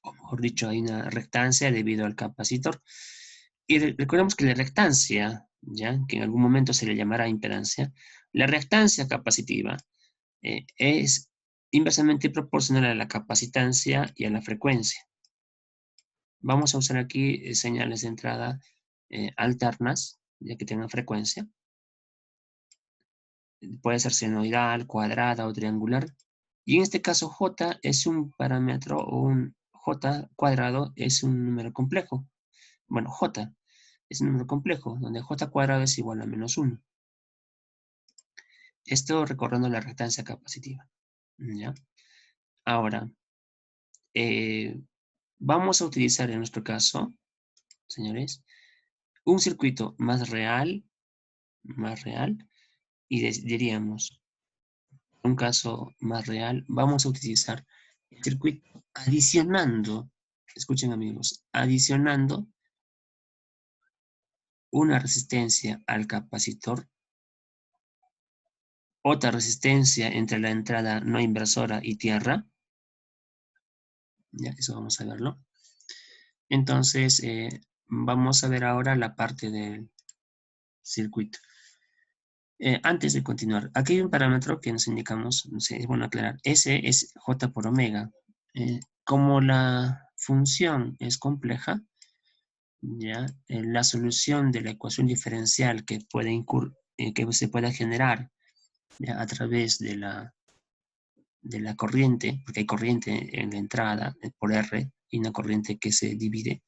o mejor dicho, hay una reactancia debido al capacitor. Y recordemos que la reactancia, ¿ya? Que en algún momento se le llamará impedancia, la reactancia capacitiva es inversamente proporcional a la capacitancia y a la frecuencia. Vamos a usar aquí señales de entrada alternas, ya que tengan frecuencia. Puede ser senoidal, cuadrada o triangular. Y en este caso J es un parámetro, o un J cuadrado es un número complejo. Bueno, J es un número complejo, donde J cuadrado es igual a -1. Esto recordando la reactancia capacitiva. ¿Ya? Ahora, vamos a utilizar en nuestro caso, señores, un circuito más real, y diríamos, un caso más real, vamos a utilizar el circuito adicionando, escuchen amigos, adicionando una resistencia al capacitor, otra resistencia entre la entrada no inversora y tierra, ya eso vamos a verlo. Entonces, vamos a ver ahora la parte del circuito. Antes de continuar, aquí hay un parámetro que nos indicamos, es bueno aclarar, S es J por omega. Como la función es compleja, ¿ya? La solución de la ecuación diferencial que se pueda generar, ¿ya? A través de la corriente, porque hay corriente en la entrada por R y una corriente que se divide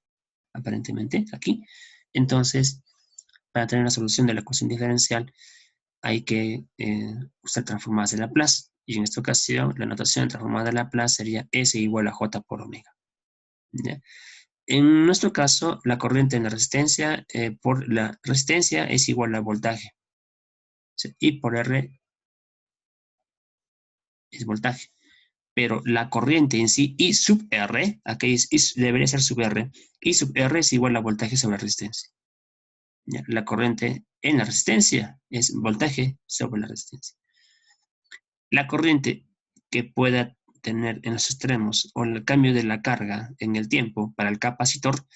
aparentemente aquí. Entonces, para tener la solución de la ecuación diferencial hay que usar transformadas de Laplace. Y en esta ocasión, la notación de transformada de Laplace sería S igual a J por omega. ¿Ya? En nuestro caso, la corriente en la resistencia, por la resistencia es igual al voltaje. ¿Sí? Y por R es voltaje. Pero la corriente en sí, I sub R, aquí debería ser sub R, I sub R es igual a voltaje sobre resistencia. ¿Ya? La corriente en la resistencia es voltaje sobre la resistencia. La corriente que tener en los extremos o el cambio de la carga en el tiempo para el capacitor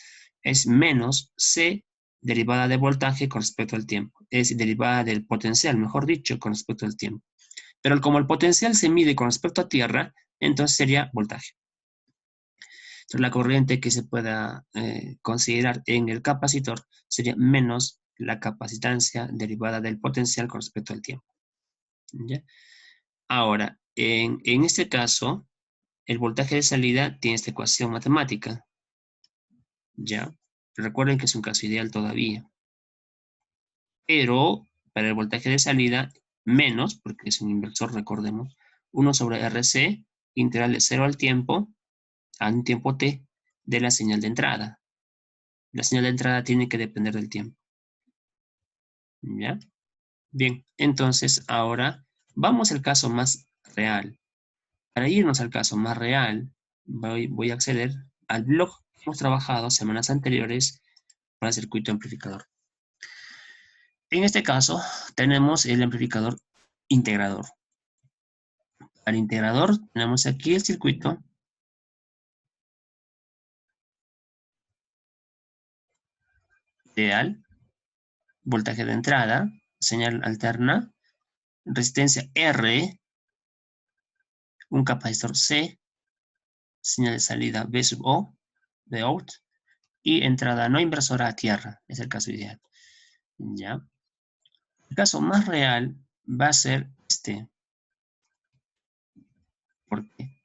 es menos C derivada de voltaje con respecto al tiempo. Es derivada del potencial, mejor dicho, con respecto al tiempo. Pero como el potencial se mide con respecto a tierra, entonces sería voltaje. Entonces la corriente que se pueda considerar en el capacitor sería menos la capacitancia derivada del potencial con respecto al tiempo. ¿Ya? Ahora, en este caso, el voltaje de salida tiene esta ecuación matemática. ¿Ya? Recuerden que es un caso ideal todavía. Pero para el voltaje de salida, menos, porque es un inversor, recordemos, 1 sobre RC, integral de 0 al tiempo, a un tiempo t, de la señal de entrada. La señal de entrada tiene que depender del tiempo. ¿Ya? Bien, entonces ahora vamos al caso más real. Para irnos al caso más real, voy a acceder al blog que hemos trabajado semanas anteriores para el circuito amplificador. En este caso, tenemos el amplificador integrador. Para el integrador, tenemos aquí el circuito ideal, voltaje de entrada, señal alterna, resistencia R, un capacitor C, señal de salida V sub O, de out, y entrada no inversora a tierra, es el caso ideal. ¿Ya? El caso más real va a ser este, porque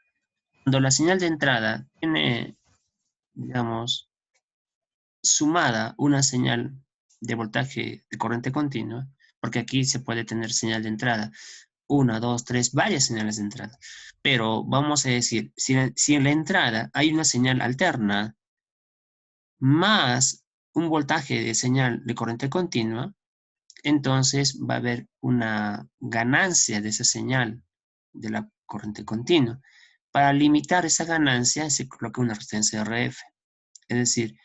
cuando la señal de entrada tiene, digamos, sumada una señal de voltaje de corriente continua, porque aquí se puede tener señal de entrada, 1, 2, 3, varias señales de entrada. Pero vamos a decir, si en la entrada hay una señal alterna más un voltaje de señal de corriente continua, entonces va a haber una ganancia de esa señal de la corriente continua. Para limitar esa ganancia se coloca una resistencia RF. Es decir,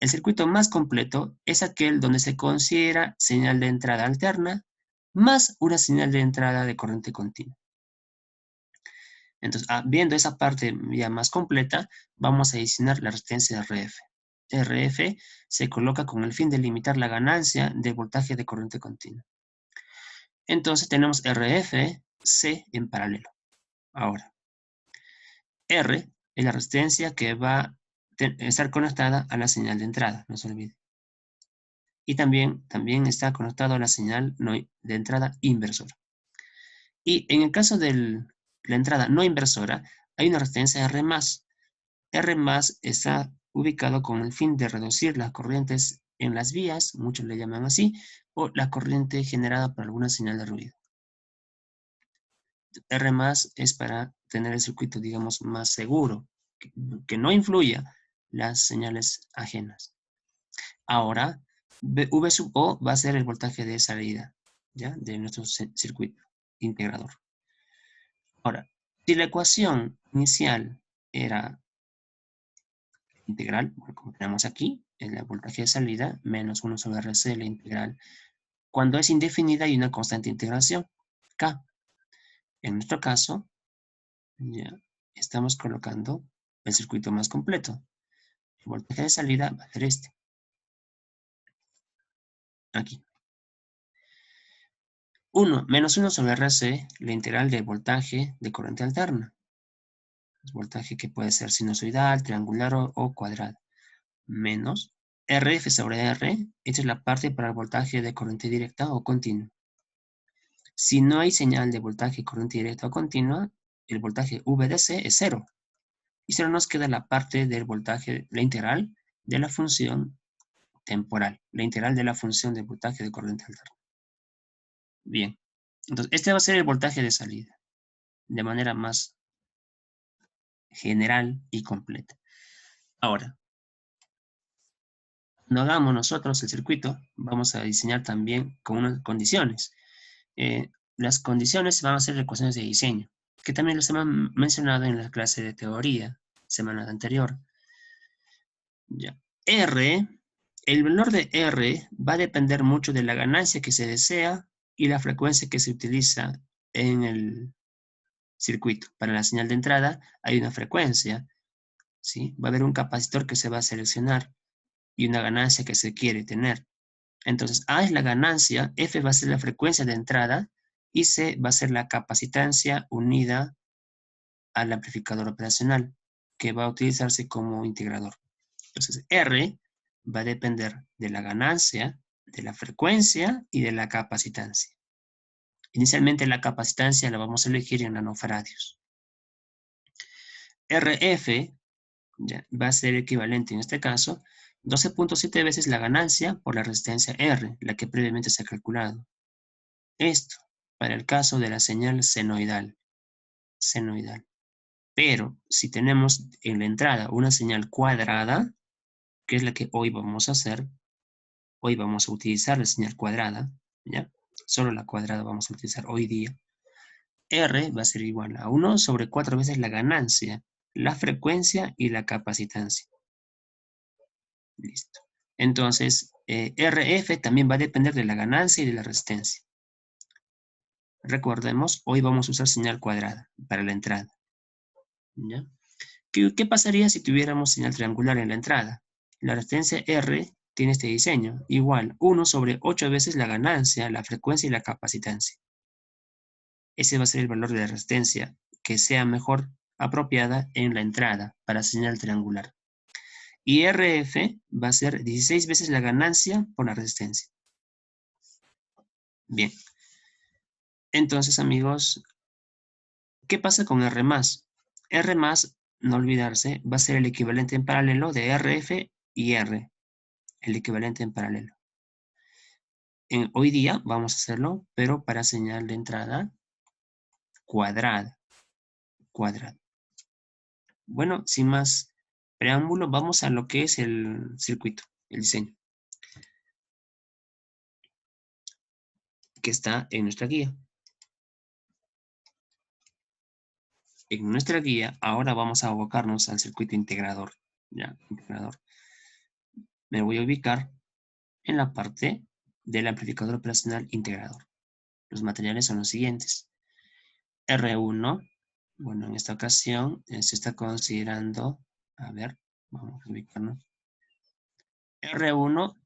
el circuito más completo es aquel donde se considera señal de entrada alterna más una señal de entrada de corriente continua. Entonces, viendo esa parte ya más completa, vamos a adicionar la resistencia RF. RF se coloca con el fin de limitar la ganancia de voltaje de corriente continua. Entonces tenemos RF, C en paralelo. Ahora, R es la resistencia que va a estar conectada a la señal de entrada, no se olvide. Y también está conectado a la señal de entrada inversora. Y en el caso de la entrada no inversora, hay una resistencia R+. R+ está ubicado con el fin de reducir las corrientes en las vías, muchos le llaman así, o la corriente generada por alguna señal de ruido. R+ es para tener el circuito, digamos, más seguro, que no influya las señales ajenas. Ahora, V sub O va a ser el voltaje de salida, ¿ya? De nuestro circuito integrador. Ahora, si la ecuación inicial era integral, como tenemos aquí, el voltaje de salida, menos 1 sobre RC, la integral. Cuando es indefinida hay una constante integración, K. En nuestro caso, ya estamos colocando el circuito más completo. El voltaje de salida va a ser este. Aquí. Menos 1 sobre RC, la integral del voltaje de corriente alterna. El voltaje que puede ser sinusoidal, triangular o cuadrado. Menos RF sobre R, esta es la parte para el voltaje de corriente directa o continua. Si no hay señal de voltaje corriente directa o continua, el voltaje VDC es 0. Y solo nos queda la parte del voltaje, la integral de la función temporal, la integral de la función de voltaje de corriente alterna. Bien, entonces este va a ser el voltaje de salida, de manera más general y completa. Ahora, cuando hagamos nosotros el circuito, vamos a diseñar también con unas condiciones. Las condiciones van a ser ecuaciones de diseño, que también los hemos mencionado en la clase de teoría, semana anterior. Ya. R, el valor de R va a depender mucho de la ganancia que se desea y la frecuencia que se utiliza en circuito. Para la señal de entrada hay una frecuencia, ¿sí? Va a haber un capacitor que se va a seleccionar y una ganancia que se quiere tener. Entonces, A es la ganancia, F va a ser la frecuencia de entrada y C va a ser la capacitancia unida al amplificador operacional, que va a utilizarse como integrador. Entonces, R va a depender de la ganancia, de la frecuencia y de la capacitancia. Inicialmente la capacitancia la vamos a elegir en nanofaradios. RF ya, va a ser equivalente en este caso 12.7 veces la ganancia por la resistencia R, la que previamente se ha calculado. Esto para el caso de la señal senoidal. Pero si tenemos en la entrada una señal cuadrada, que es la que hoy vamos a hacer, hoy vamos a utilizar la señal cuadrada, ¿ya? Solo la cuadrada vamos a utilizar hoy día. R va a ser igual a 1 sobre 4 veces la ganancia, la frecuencia y la capacitancia. Listo. Entonces, RF también va a depender de la ganancia y de la resistencia. Recordemos, hoy vamos a usar señal cuadrada para la entrada. ¿Ya? ¿Qué pasaría si tuviéramos señal triangular en la entrada? La resistencia R tiene este diseño, igual 1 sobre 8 veces la ganancia, la frecuencia y la capacitancia. Ese va a ser el valor de la resistencia que sea mejor apropiada en la entrada para señal triangular. Y RF va a ser 16 veces la ganancia por la resistencia. Bien. Entonces, amigos, ¿qué pasa con R+? R+, no olvidarse, va a ser el equivalente en paralelo de RF y R. El equivalente en paralelo. Hoy día vamos a hacerlo, pero para señal de entrada cuadrada. Bueno, sin más preámbulo, vamos a lo que es el circuito, el diseño, que está en nuestra guía. En nuestra guía, ahora vamos a abocarnos al circuito integrador. Ya, integrador. Me voy a ubicar en la parte del amplificador operacional integrador. Los materiales son los siguientes. R1, bueno, en esta ocasión se está considerando, a ver, vamos a ubicarnos. R1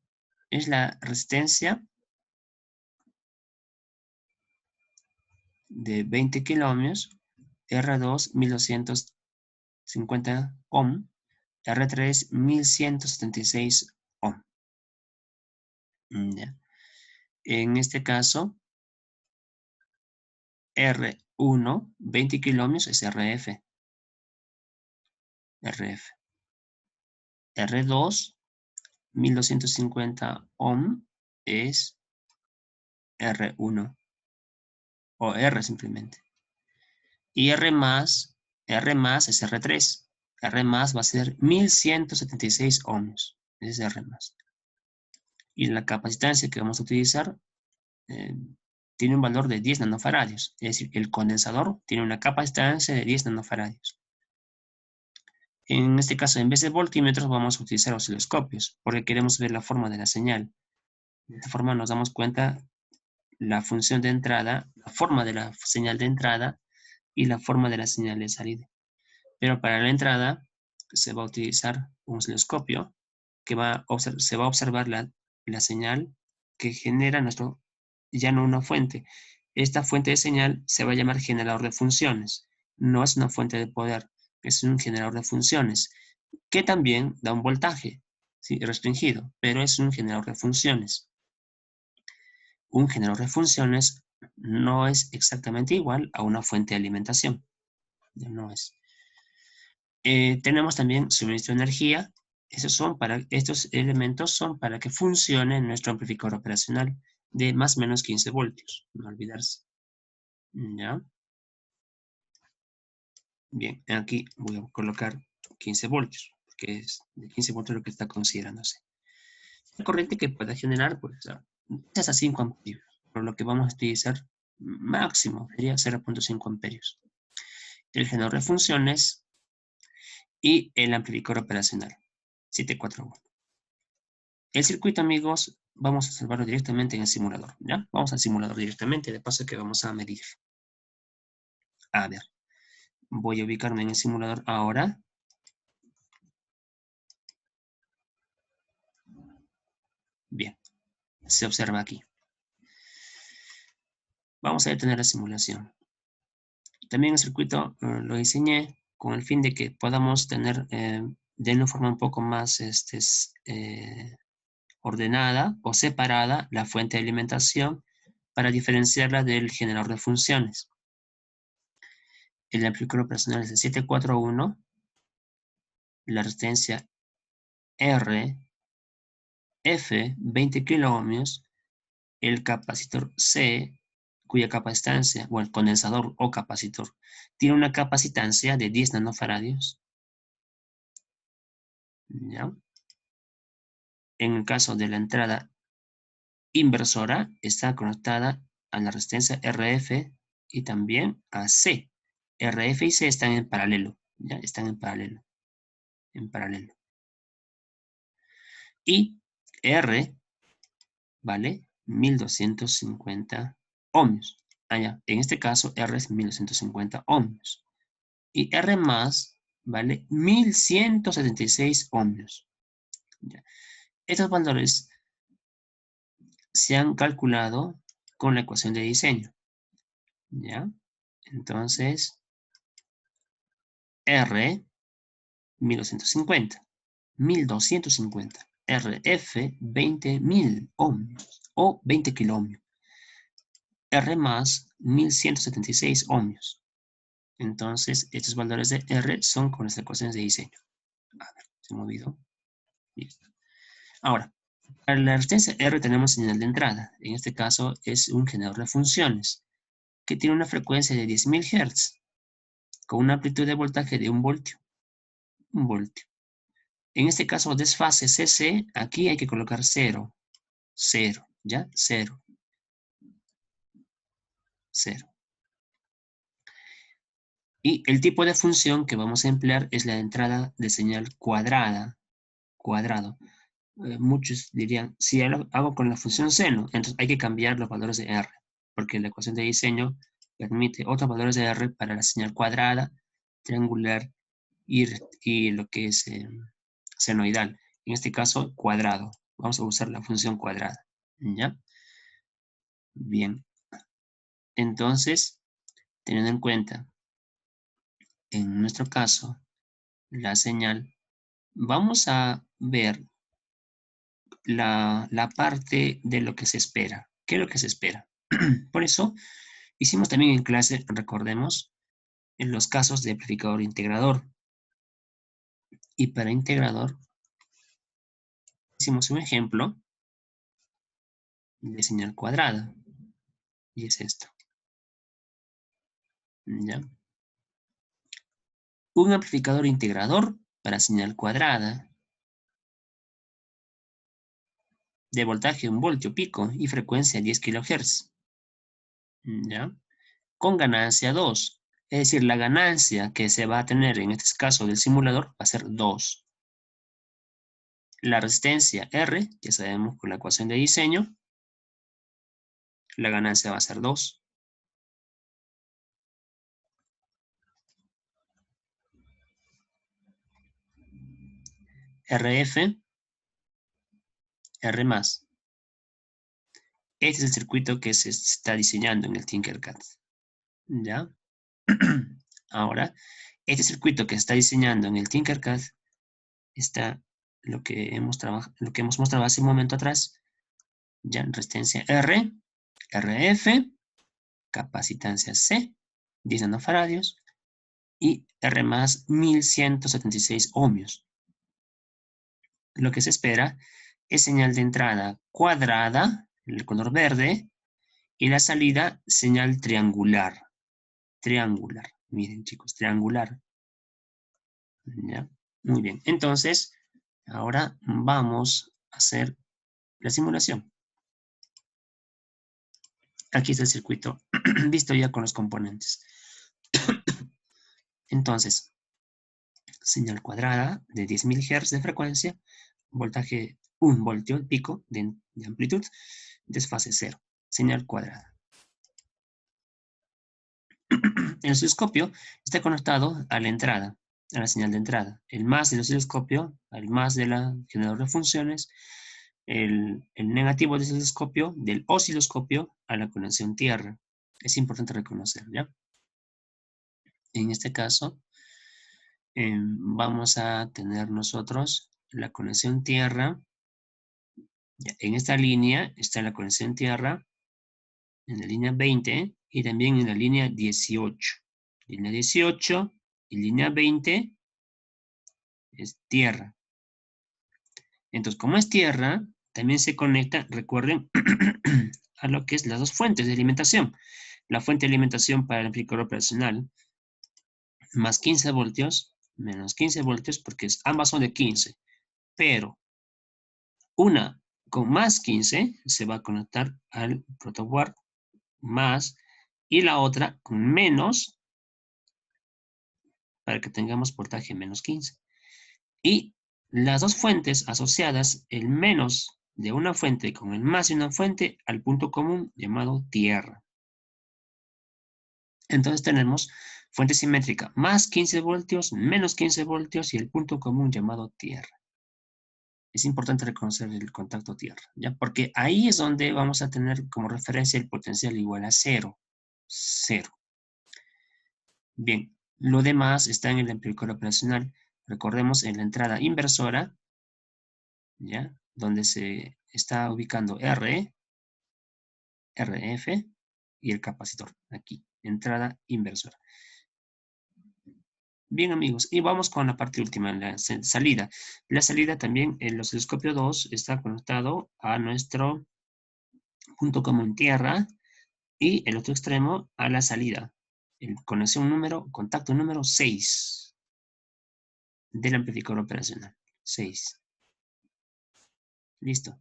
es la resistencia de 20 kiloohmios, R2 1250 ohm, R3 1176 ohm. ¿Ya? En este caso, R1, 20 kiloohmios es RF. R2, 1250 ohm es R1 o R simplemente. Y R más es R3. R más va a ser 1176 ohmios. Ese es R más. Y la capacitancia que vamos a utilizar tiene un valor de 10 nanofaradios. Es decir, el condensador tiene una capacitancia de 10 nanofaradios. En este caso, en vez de voltímetros, vamos a utilizar osciloscopios, porque queremos ver la forma de la señal. De esta forma nos damos cuenta la función de entrada, la forma de la señal de entrada y la forma de la señal de salida. Pero para la entrada se va a utilizar un osciloscopio que se va a observar la señal que genera ya no una fuente. Esta fuente de señal se va a llamar generador de funciones. No es una fuente de poder, es un generador de funciones que también da un voltaje, ¿sí? Restringido, pero es un generador de funciones. Un generador de funciones no es exactamente igual a una fuente de alimentación. No es. Tenemos también suministro de energía. Estos elementos son para que funcione nuestro amplificador operacional de más o menos 15 voltios. No olvidarse. ¿Ya? Bien, aquí voy a colocar 15 voltios, porque es de 15 voltios lo que está considerándose. La corriente que pueda generar, pues, es a 5 amperios, por lo que vamos a utilizar máximo, sería 0.5 amperios. El generador de funciones y el amplificador operacional, 741. El circuito, amigos, vamos a observarlo directamente en el simulador, ¿ya? Vamos al simulador directamente, de paso que vamos a medir. A ver, Voy a ubicarme en el simulador ahora. Bien, se observa aquí. Vamos a detener la simulación. También el circuito lo diseñé con el fin de que podamos tener de una forma un poco más ordenada o separada la fuente de alimentación para diferenciarla del generador de funciones. El amplificador operacional es de 741, la resistencia R, F, 20 kiloohmios, el capacitor C, cuya capacitancia, o el condensador o capacitor, tiene una capacitancia de 10 nanofaradios. ¿Ya? En el caso de la entrada inversora, está conectada a la resistencia RF y también a C. RF y C están en paralelo, ¿ya? Están en paralelo, Y R vale 1250 ohmios. Ya. En este caso, R es 1250 ohmios. Y R más vale 1176 ohmios. ¿Ya? Estos valores se han calculado con la ecuación de diseño. ¿Ya? Entonces, R, 1250. 1250. RF, 20.000 ohmios o 20 kiloohmios. R más, 1176 ohmios. Entonces, estos valores de R son con las ecuaciones de diseño. A ver, se me olvidó. Listo. Ahora, para la resistencia R tenemos señal de entrada. En este caso es un generador de funciones que tiene una frecuencia de 10.000 Hz con una amplitud de voltaje de 1 voltio. 1 voltio. En este caso, desfase CC, aquí hay que colocar 0. 0, ¿ya? 0. 0. Y el tipo de función que vamos a emplear es la entrada de señal cuadrada. Cuadrado. Muchos dirían, si hago con la función seno, entonces hay que cambiar los valores de R, porque la ecuación de diseño permite otros valores de R para la señal cuadrada, triangular y lo que es senoidal. En este caso, cuadrado. Vamos a usar la función cuadrada. ¿Ya? Bien. Entonces, teniendo en cuenta, en nuestro caso, la señal, vamos a ver la parte de lo que se espera. ¿Qué es lo que se espera? Por eso, hicimos también en clase, recordemos, en los casos de amplificador integrador. Y para integrador, hicimos un ejemplo de señal cuadrada. Y es esto. ¿Ya? Un amplificador integrador para señal cuadrada de voltaje 1 voltio pico y frecuencia 10 kHz. ¿Ya? Con ganancia 2. Es decir, la ganancia que se va a tener en este caso del simulador va a ser 2. La resistencia R, ya sabemos con la ecuación de diseño, la ganancia va a ser 2. RF, R más. Este es el circuito que se está diseñando en el Tinkercad. ¿Ya? Ahora, este circuito que se está diseñando en el Tinkercad está lo que hemos mostrado hace un momento atrás. Ya, resistencia R, RF, capacitancia C, 10 nanofaradios, y R más 1176 ohmios. Lo que se espera es señal de entrada cuadrada, el color verde, y la salida señal triangular. Triangular. Miren, chicos, triangular. ¿Ya? Muy bien. Entonces, ahora vamos a hacer la simulación. Aquí está el circuito visto ya con los componentes. Entonces, señal cuadrada de 10.000 Hz de frecuencia, voltaje 1 voltio pico de amplitud, desfase 0. Señal cuadrada. El osciloscopio está conectado a la entrada, a la señal de entrada. El más del osciloscopio al más del generador de funciones, el negativo del osciloscopio a la conexión tierra. Es importante reconocer, ¿ya? En este caso, vamos a tener nosotros la conexión tierra. Ya, en esta línea está la conexión tierra, en la línea 20 y también en la línea 18. Línea 18 y línea 20 es tierra. Entonces, como es tierra, también se conecta, recuerden, a lo que es las dos fuentes de alimentación. La fuente de alimentación para el amplificador operacional, más 15 voltios, menos 15 voltios, porque ambas son de 15. Pero una con más 15 se va a conectar al protoboard más, y la otra con menos, para que tengamos voltaje menos 15. Y las dos fuentes asociadas, el menos de una fuente con el más de una fuente, al punto común llamado tierra. Entonces tenemos fuente simétrica más 15 voltios, menos 15 voltios y el punto común llamado tierra. Es importante reconocer el contacto tierra, ¿ya? Porque ahí es donde vamos a tener como referencia el potencial igual a cero. Cero. Bien, lo demás está en el amplificador operacional. Recordemos en la entrada inversora, ¿ya? Donde se está ubicando R, RF y el capacitor. Aquí, entrada inversora. Bien, amigos, y vamos con la parte última, la salida. La salida también, el osciloscopio 2 está conectado a nuestro punto común tierra y el otro extremo a la salida. Contacto número 6 del amplificador operacional. 6. Listo.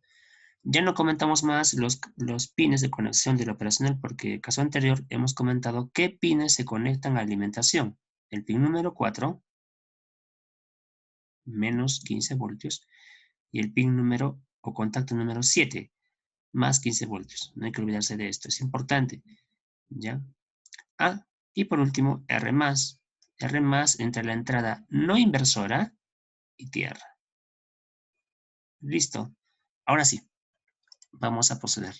Ya no comentamos más los pines de conexión del operacional porque en el caso anterior hemos comentado qué pines se conectan a alimentación. El pin número 4, menos 15 voltios, y el pin número o contacto número 7, más 15 voltios. No hay que olvidarse de esto, es importante. ¿Ya? Y por último, R más. R más entre la entrada no inversora y tierra. Listo. Ahora sí, vamos a proceder.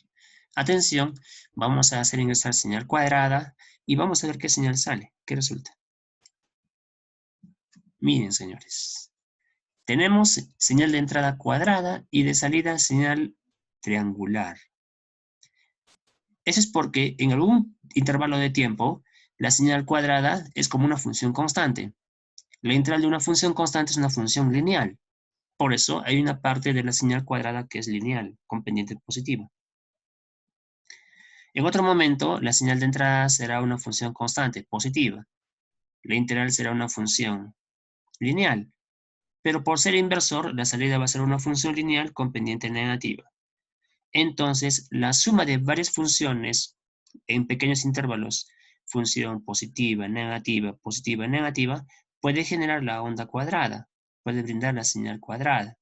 Atención, vamos a hacer ingresar señal cuadrada y vamos a ver qué señal sale, qué resulta. Miren, señores. Tenemos señal de entrada cuadrada y de salida señal triangular. Eso es porque en algún intervalo de tiempo, la señal cuadrada es como una función constante. La integral de una función constante es una función lineal. Por eso hay una parte de la señal cuadrada que es lineal, con pendiente positiva. En otro momento, la señal de entrada será una función constante, positiva. La integral será una función lineal. Pero por ser inversor, la salida va a ser una función lineal con pendiente negativa. Entonces, la suma de varias funciones en pequeños intervalos, función positiva, negativa, puede generar la onda cuadrada, puede brindar la señal cuadrada.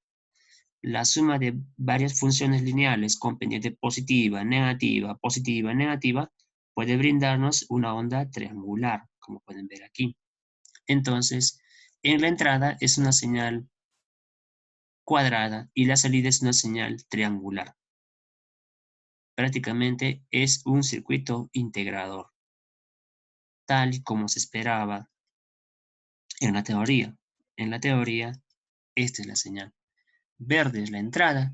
La suma de varias funciones lineales con pendiente positiva, negativa, puede brindarnos una onda triangular, como pueden ver aquí. Entonces, en la entrada es una señal cuadrada y la salida es una señal triangular. Prácticamente es un circuito integrador, tal y como se esperaba en la teoría. En la teoría, esta es la señal. Verde es la entrada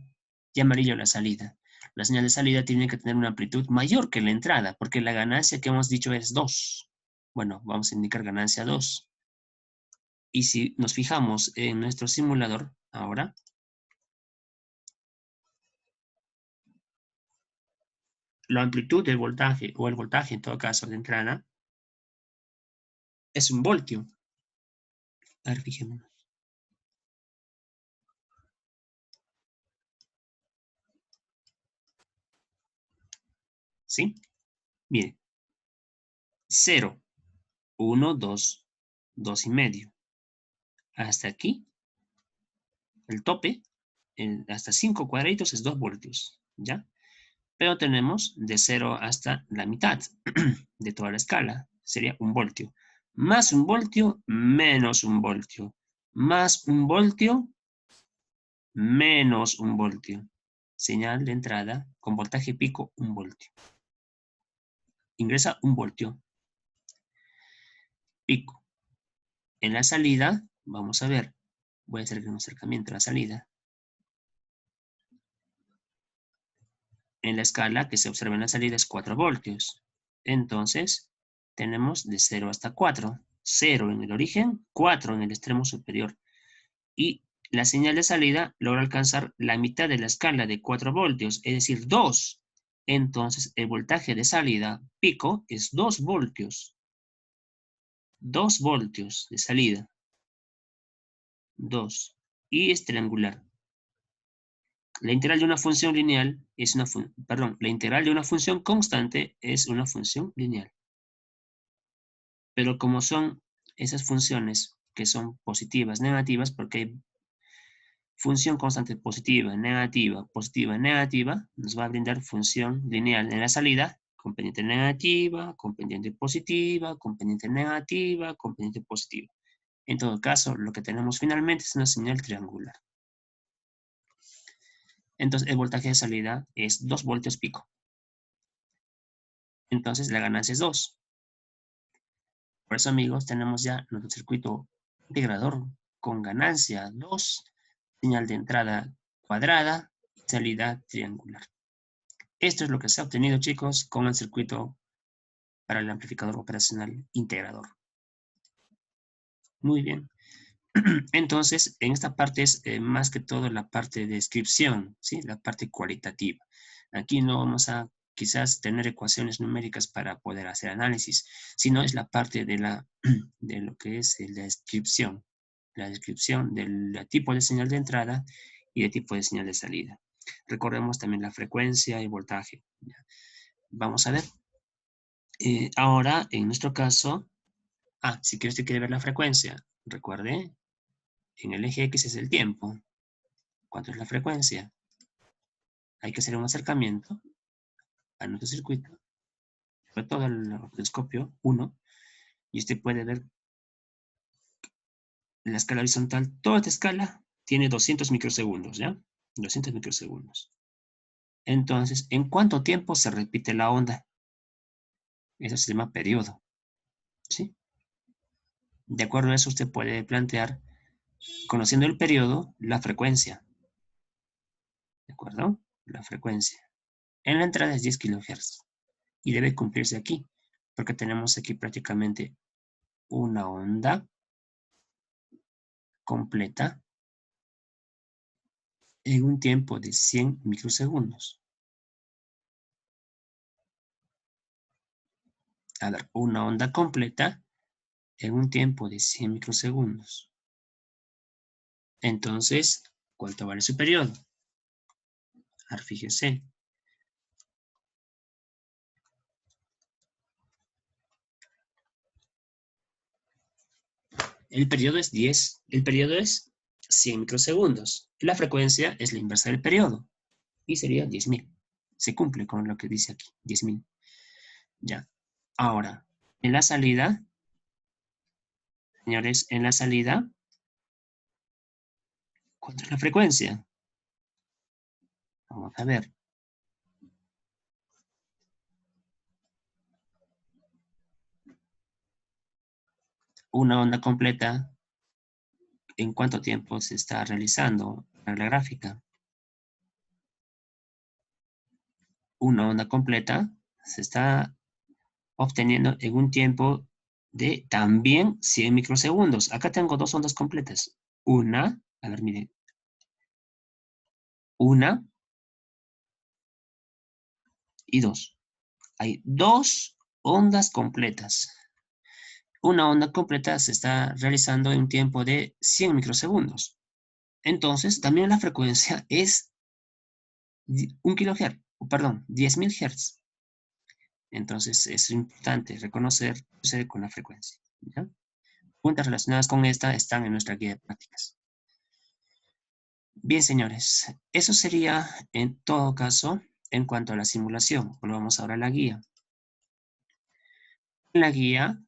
y amarillo la salida. La señal de salida tiene que tener una amplitud mayor que la entrada, porque la ganancia que hemos dicho es 2. Bueno, vamos a indicar ganancia 2. Y si nos fijamos en nuestro simulador, ahora, la amplitud del voltaje, o el voltaje en todo caso de entrada, es 1 voltio. A ver, fijémonos. ¿Sí? Miren. 0, 1, 2, 2,5. Hasta aquí, el tope, hasta 5 cuadraditos es 2 voltios, ¿ya? Pero tenemos de 0 hasta la mitad de toda la escala, sería 1 voltio. Más 1 voltio, menos 1 voltio. Más 1 voltio, menos 1 voltio. Señal de entrada con voltaje pico 1 voltio. Ingresa 1 voltio. Pico. En la salida, vamos a ver. Voy a hacer un acercamiento a la salida. En la escala que se observa en la salida es 4 voltios. Entonces, tenemos de 0 hasta 4. 0 en el origen, 4 en el extremo superior. Y la señal de salida logra alcanzar la mitad de la escala de 4 voltios, es decir, 2. Entonces, el voltaje de salida, pico, es 2 voltios. 2 voltios de salida. 2. Y es triangular. La integral de una función lineal es la integral de una función constante es una función lineal. Pero como son esas funciones que son positivas, negativas, porque hay función constante positiva, negativa, nos va a brindar función lineal en la salida, con pendiente negativa, con pendiente positiva, con pendiente negativa, con pendiente positiva. En todo caso, lo que tenemos finalmente es una señal triangular. Entonces, el voltaje de salida es 2 voltios pico. Entonces, la ganancia es 2. Por eso, amigos, tenemos ya nuestro circuito integrador con ganancia 2, señal de entrada cuadrada y salida triangular. Esto es lo que se ha obtenido, chicos, con el circuito para el amplificador operacional integrador. Muy bien. Entonces, en esta parte es más que todo la parte de descripción, ¿sí? La parte cualitativa. Aquí no vamos a quizás tener ecuaciones numéricas para poder hacer análisis, sino es la parte de lo que es la descripción del tipo de señal de entrada y de tipo de señal de salida. Recordemos también la frecuencia y voltaje. Vamos a ver. Ahora, en nuestro caso, si usted quiere ver la frecuencia, recuerde, en el eje X es el tiempo. ¿Cuánto es la frecuencia? Hay que hacer un acercamiento a nuestro circuito, sobre todo el osciloscopio 1, y usted puede ver la escala horizontal. Toda esta escala tiene 200 microsegundos, ¿ya? 200 microsegundos. Entonces, ¿en cuánto tiempo se repite la onda? Eso se llama periodo, ¿sí? De acuerdo a eso, usted puede plantear, conociendo el periodo, la frecuencia. ¿De acuerdo? La frecuencia. En la entrada es 10 kHz. Y debe cumplirse aquí, porque tenemos aquí prácticamente una onda completa en un tiempo de 100 microsegundos. A ver, una onda completa en un tiempo de 100 microsegundos. Entonces, ¿cuánto vale su periodo? Ahora fíjese. El periodo es 10. El periodo es 100 microsegundos. La frecuencia es la inversa del periodo. Y sería 10.000. Se cumple con lo que dice aquí, 10.000. Ya. Ahora, en la salida, señores, en la salida, ¿cuánto es la frecuencia? Vamos a ver. Una onda completa, ¿en cuánto tiempo se está realizando la gráfica? Una onda completa se está obteniendo en un tiempo de también 100 microsegundos. Acá tengo dos ondas completas. Una, a ver, miren. Una y dos. Hay dos ondas completas. Una onda completa se está realizando en un tiempo de 100 microsegundos. Entonces, también la frecuencia es 1 kHz, perdón, 10.000 Hz. Entonces, es importante reconocer qué sucede con la frecuencia. ¿Ya? Puntas relacionadas con esta están en nuestra guía de prácticas. Bien, señores, eso sería en todo caso en cuanto a la simulación. Volvamos ahora a la guía. En la guía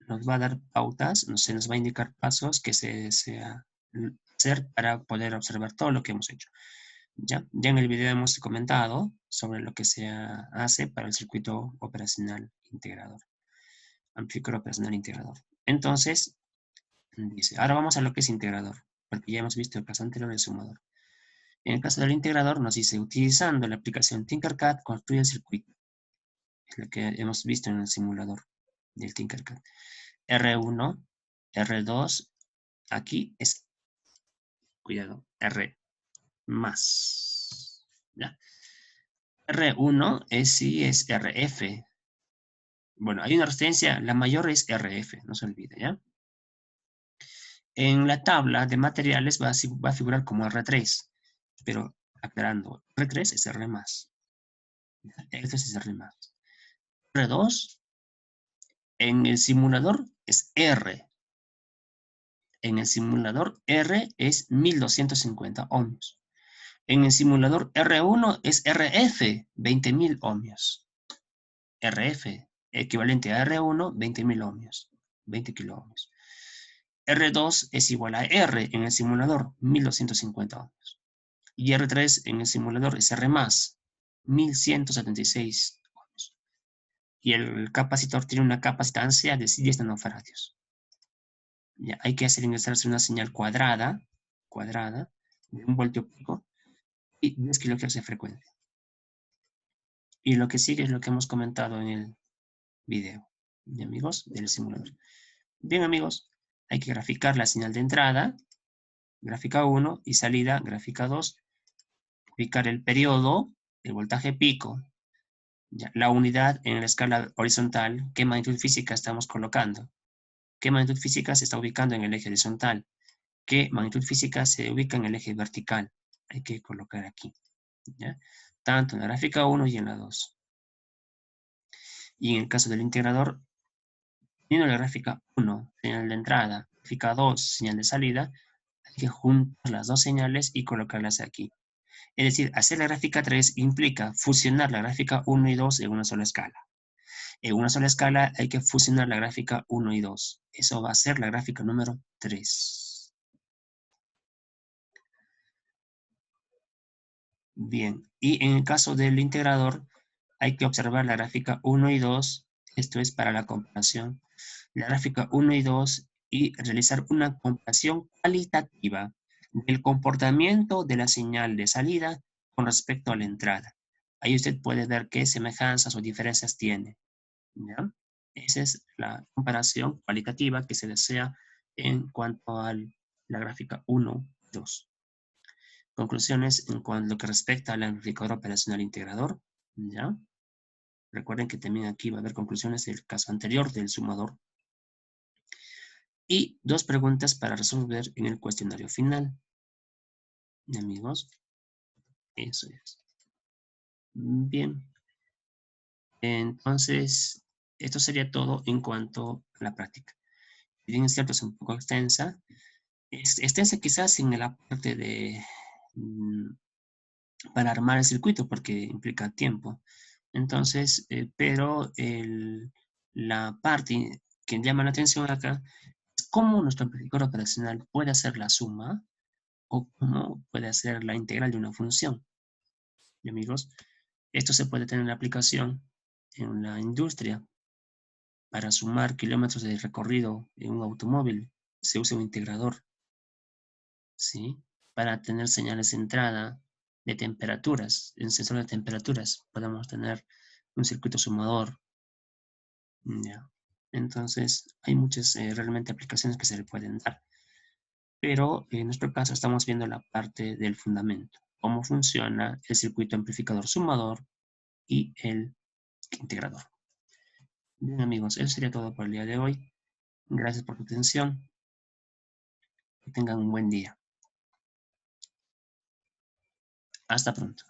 nos va a dar pautas, se nos va a indicar pasos que se desea hacer para poder observar todo lo que hemos hecho. Ya en el video hemos comentado sobre lo que se hace para el circuito operacional integrador, amplificador operacional integrador. Entonces, dice, ahora vamos a lo que es integrador, porque ya hemos visto el caso anterior del sumador. En el caso del integrador nos dice, utilizando la aplicación Tinkercad, construye el circuito. Es lo que hemos visto en el simulador del Tinkercad. R1, R2, aquí es, cuidado, R más. ¿Ya? R1 sí es RF. Bueno, hay una resistencia, la mayor es RF, no se olvide, ¿ya? En la tabla de materiales va a figurar como R3, pero aclarando, R3 es R más. Esto es R más. R2 en el simulador es R. En el simulador R es 1250 ohmios. En el simulador R1 es RF, 20.000 ohmios. RF, equivalente a R1, 20.000 ohmios, 20 kiloohmios. R2 es igual a R en el simulador, 1250 ohmios. Y R3 en el simulador es R más, 1176 ohmios. Y el capacitor tiene una capacitancia de 10 nanofarados. Ya, hay que hacer ingresarse una señal cuadrada de 1 voltio pico y 10 kHz de frecuencia. Y lo que sigue es lo que hemos comentado en el video, de amigos, del simulador. Bien, amigos, hay que graficar la señal de entrada, gráfica 1, y salida, gráfica 2. Ubicar el periodo, el voltaje pico, ya, la unidad en la escala horizontal, qué magnitud física estamos colocando, qué magnitud física se está ubicando en el eje horizontal, qué magnitud física se ubica en el eje vertical. Hay que colocar aquí, ¿ya? Tanto en la gráfica 1 y en la 2. Y en el caso del integrador, teniendo la gráfica 1, señal de entrada, gráfica 2, señal de salida, hay que juntar las dos señales y colocarlas aquí. Es decir, hacer la gráfica 3 implica fusionar la gráfica 1 y 2 en una sola escala. En una sola escala hay que fusionar la gráfica 1 y 2. Eso va a ser la gráfica número 3. Bien, y en el caso del integrador, hay que observar la gráfica 1 y 2. Esto es para la comparación. La gráfica 1 y 2 y realizar una comparación cualitativa del comportamiento de la señal de salida con respecto a la entrada. Ahí usted puede ver qué semejanzas o diferencias tiene, ¿ya? Esa es la comparación cualitativa que se desea en cuanto a la gráfica 1 y 2. Conclusiones en cuanto a lo que respecta al amplificador operacional integrador, ¿ya? Recuerden que también aquí va a haber conclusiones del caso anterior del sumador. Y 2 preguntas para resolver en el cuestionario final. Amigos, eso es. Bien. Entonces, esto sería todo en cuanto a la práctica. Si bien es cierto, es un poco extensa. Es extensa quizás en la parte de para armar el circuito porque implica tiempo. Entonces, pero la parte que llama la atención acá es cómo nuestro amplificador operacional puede hacer la suma o cómo puede hacer la integral de una función. Y amigos, esto se puede tener en aplicación en la industria. Para sumar kilómetros de recorrido en un automóvil se usa un integrador, ¿sí? Para tener señales de entrada de temperaturas, en sensor de temperaturas, podemos tener un circuito sumador. ¿Ya? Entonces, hay muchas realmente aplicaciones que se le pueden dar. Pero en nuestro caso estamos viendo la parte del fundamento, cómo funciona el circuito amplificador sumador y el integrador. Bien amigos, eso sería todo por el día de hoy. Gracias por tu atención. Que tengan un buen día. Hasta pronto.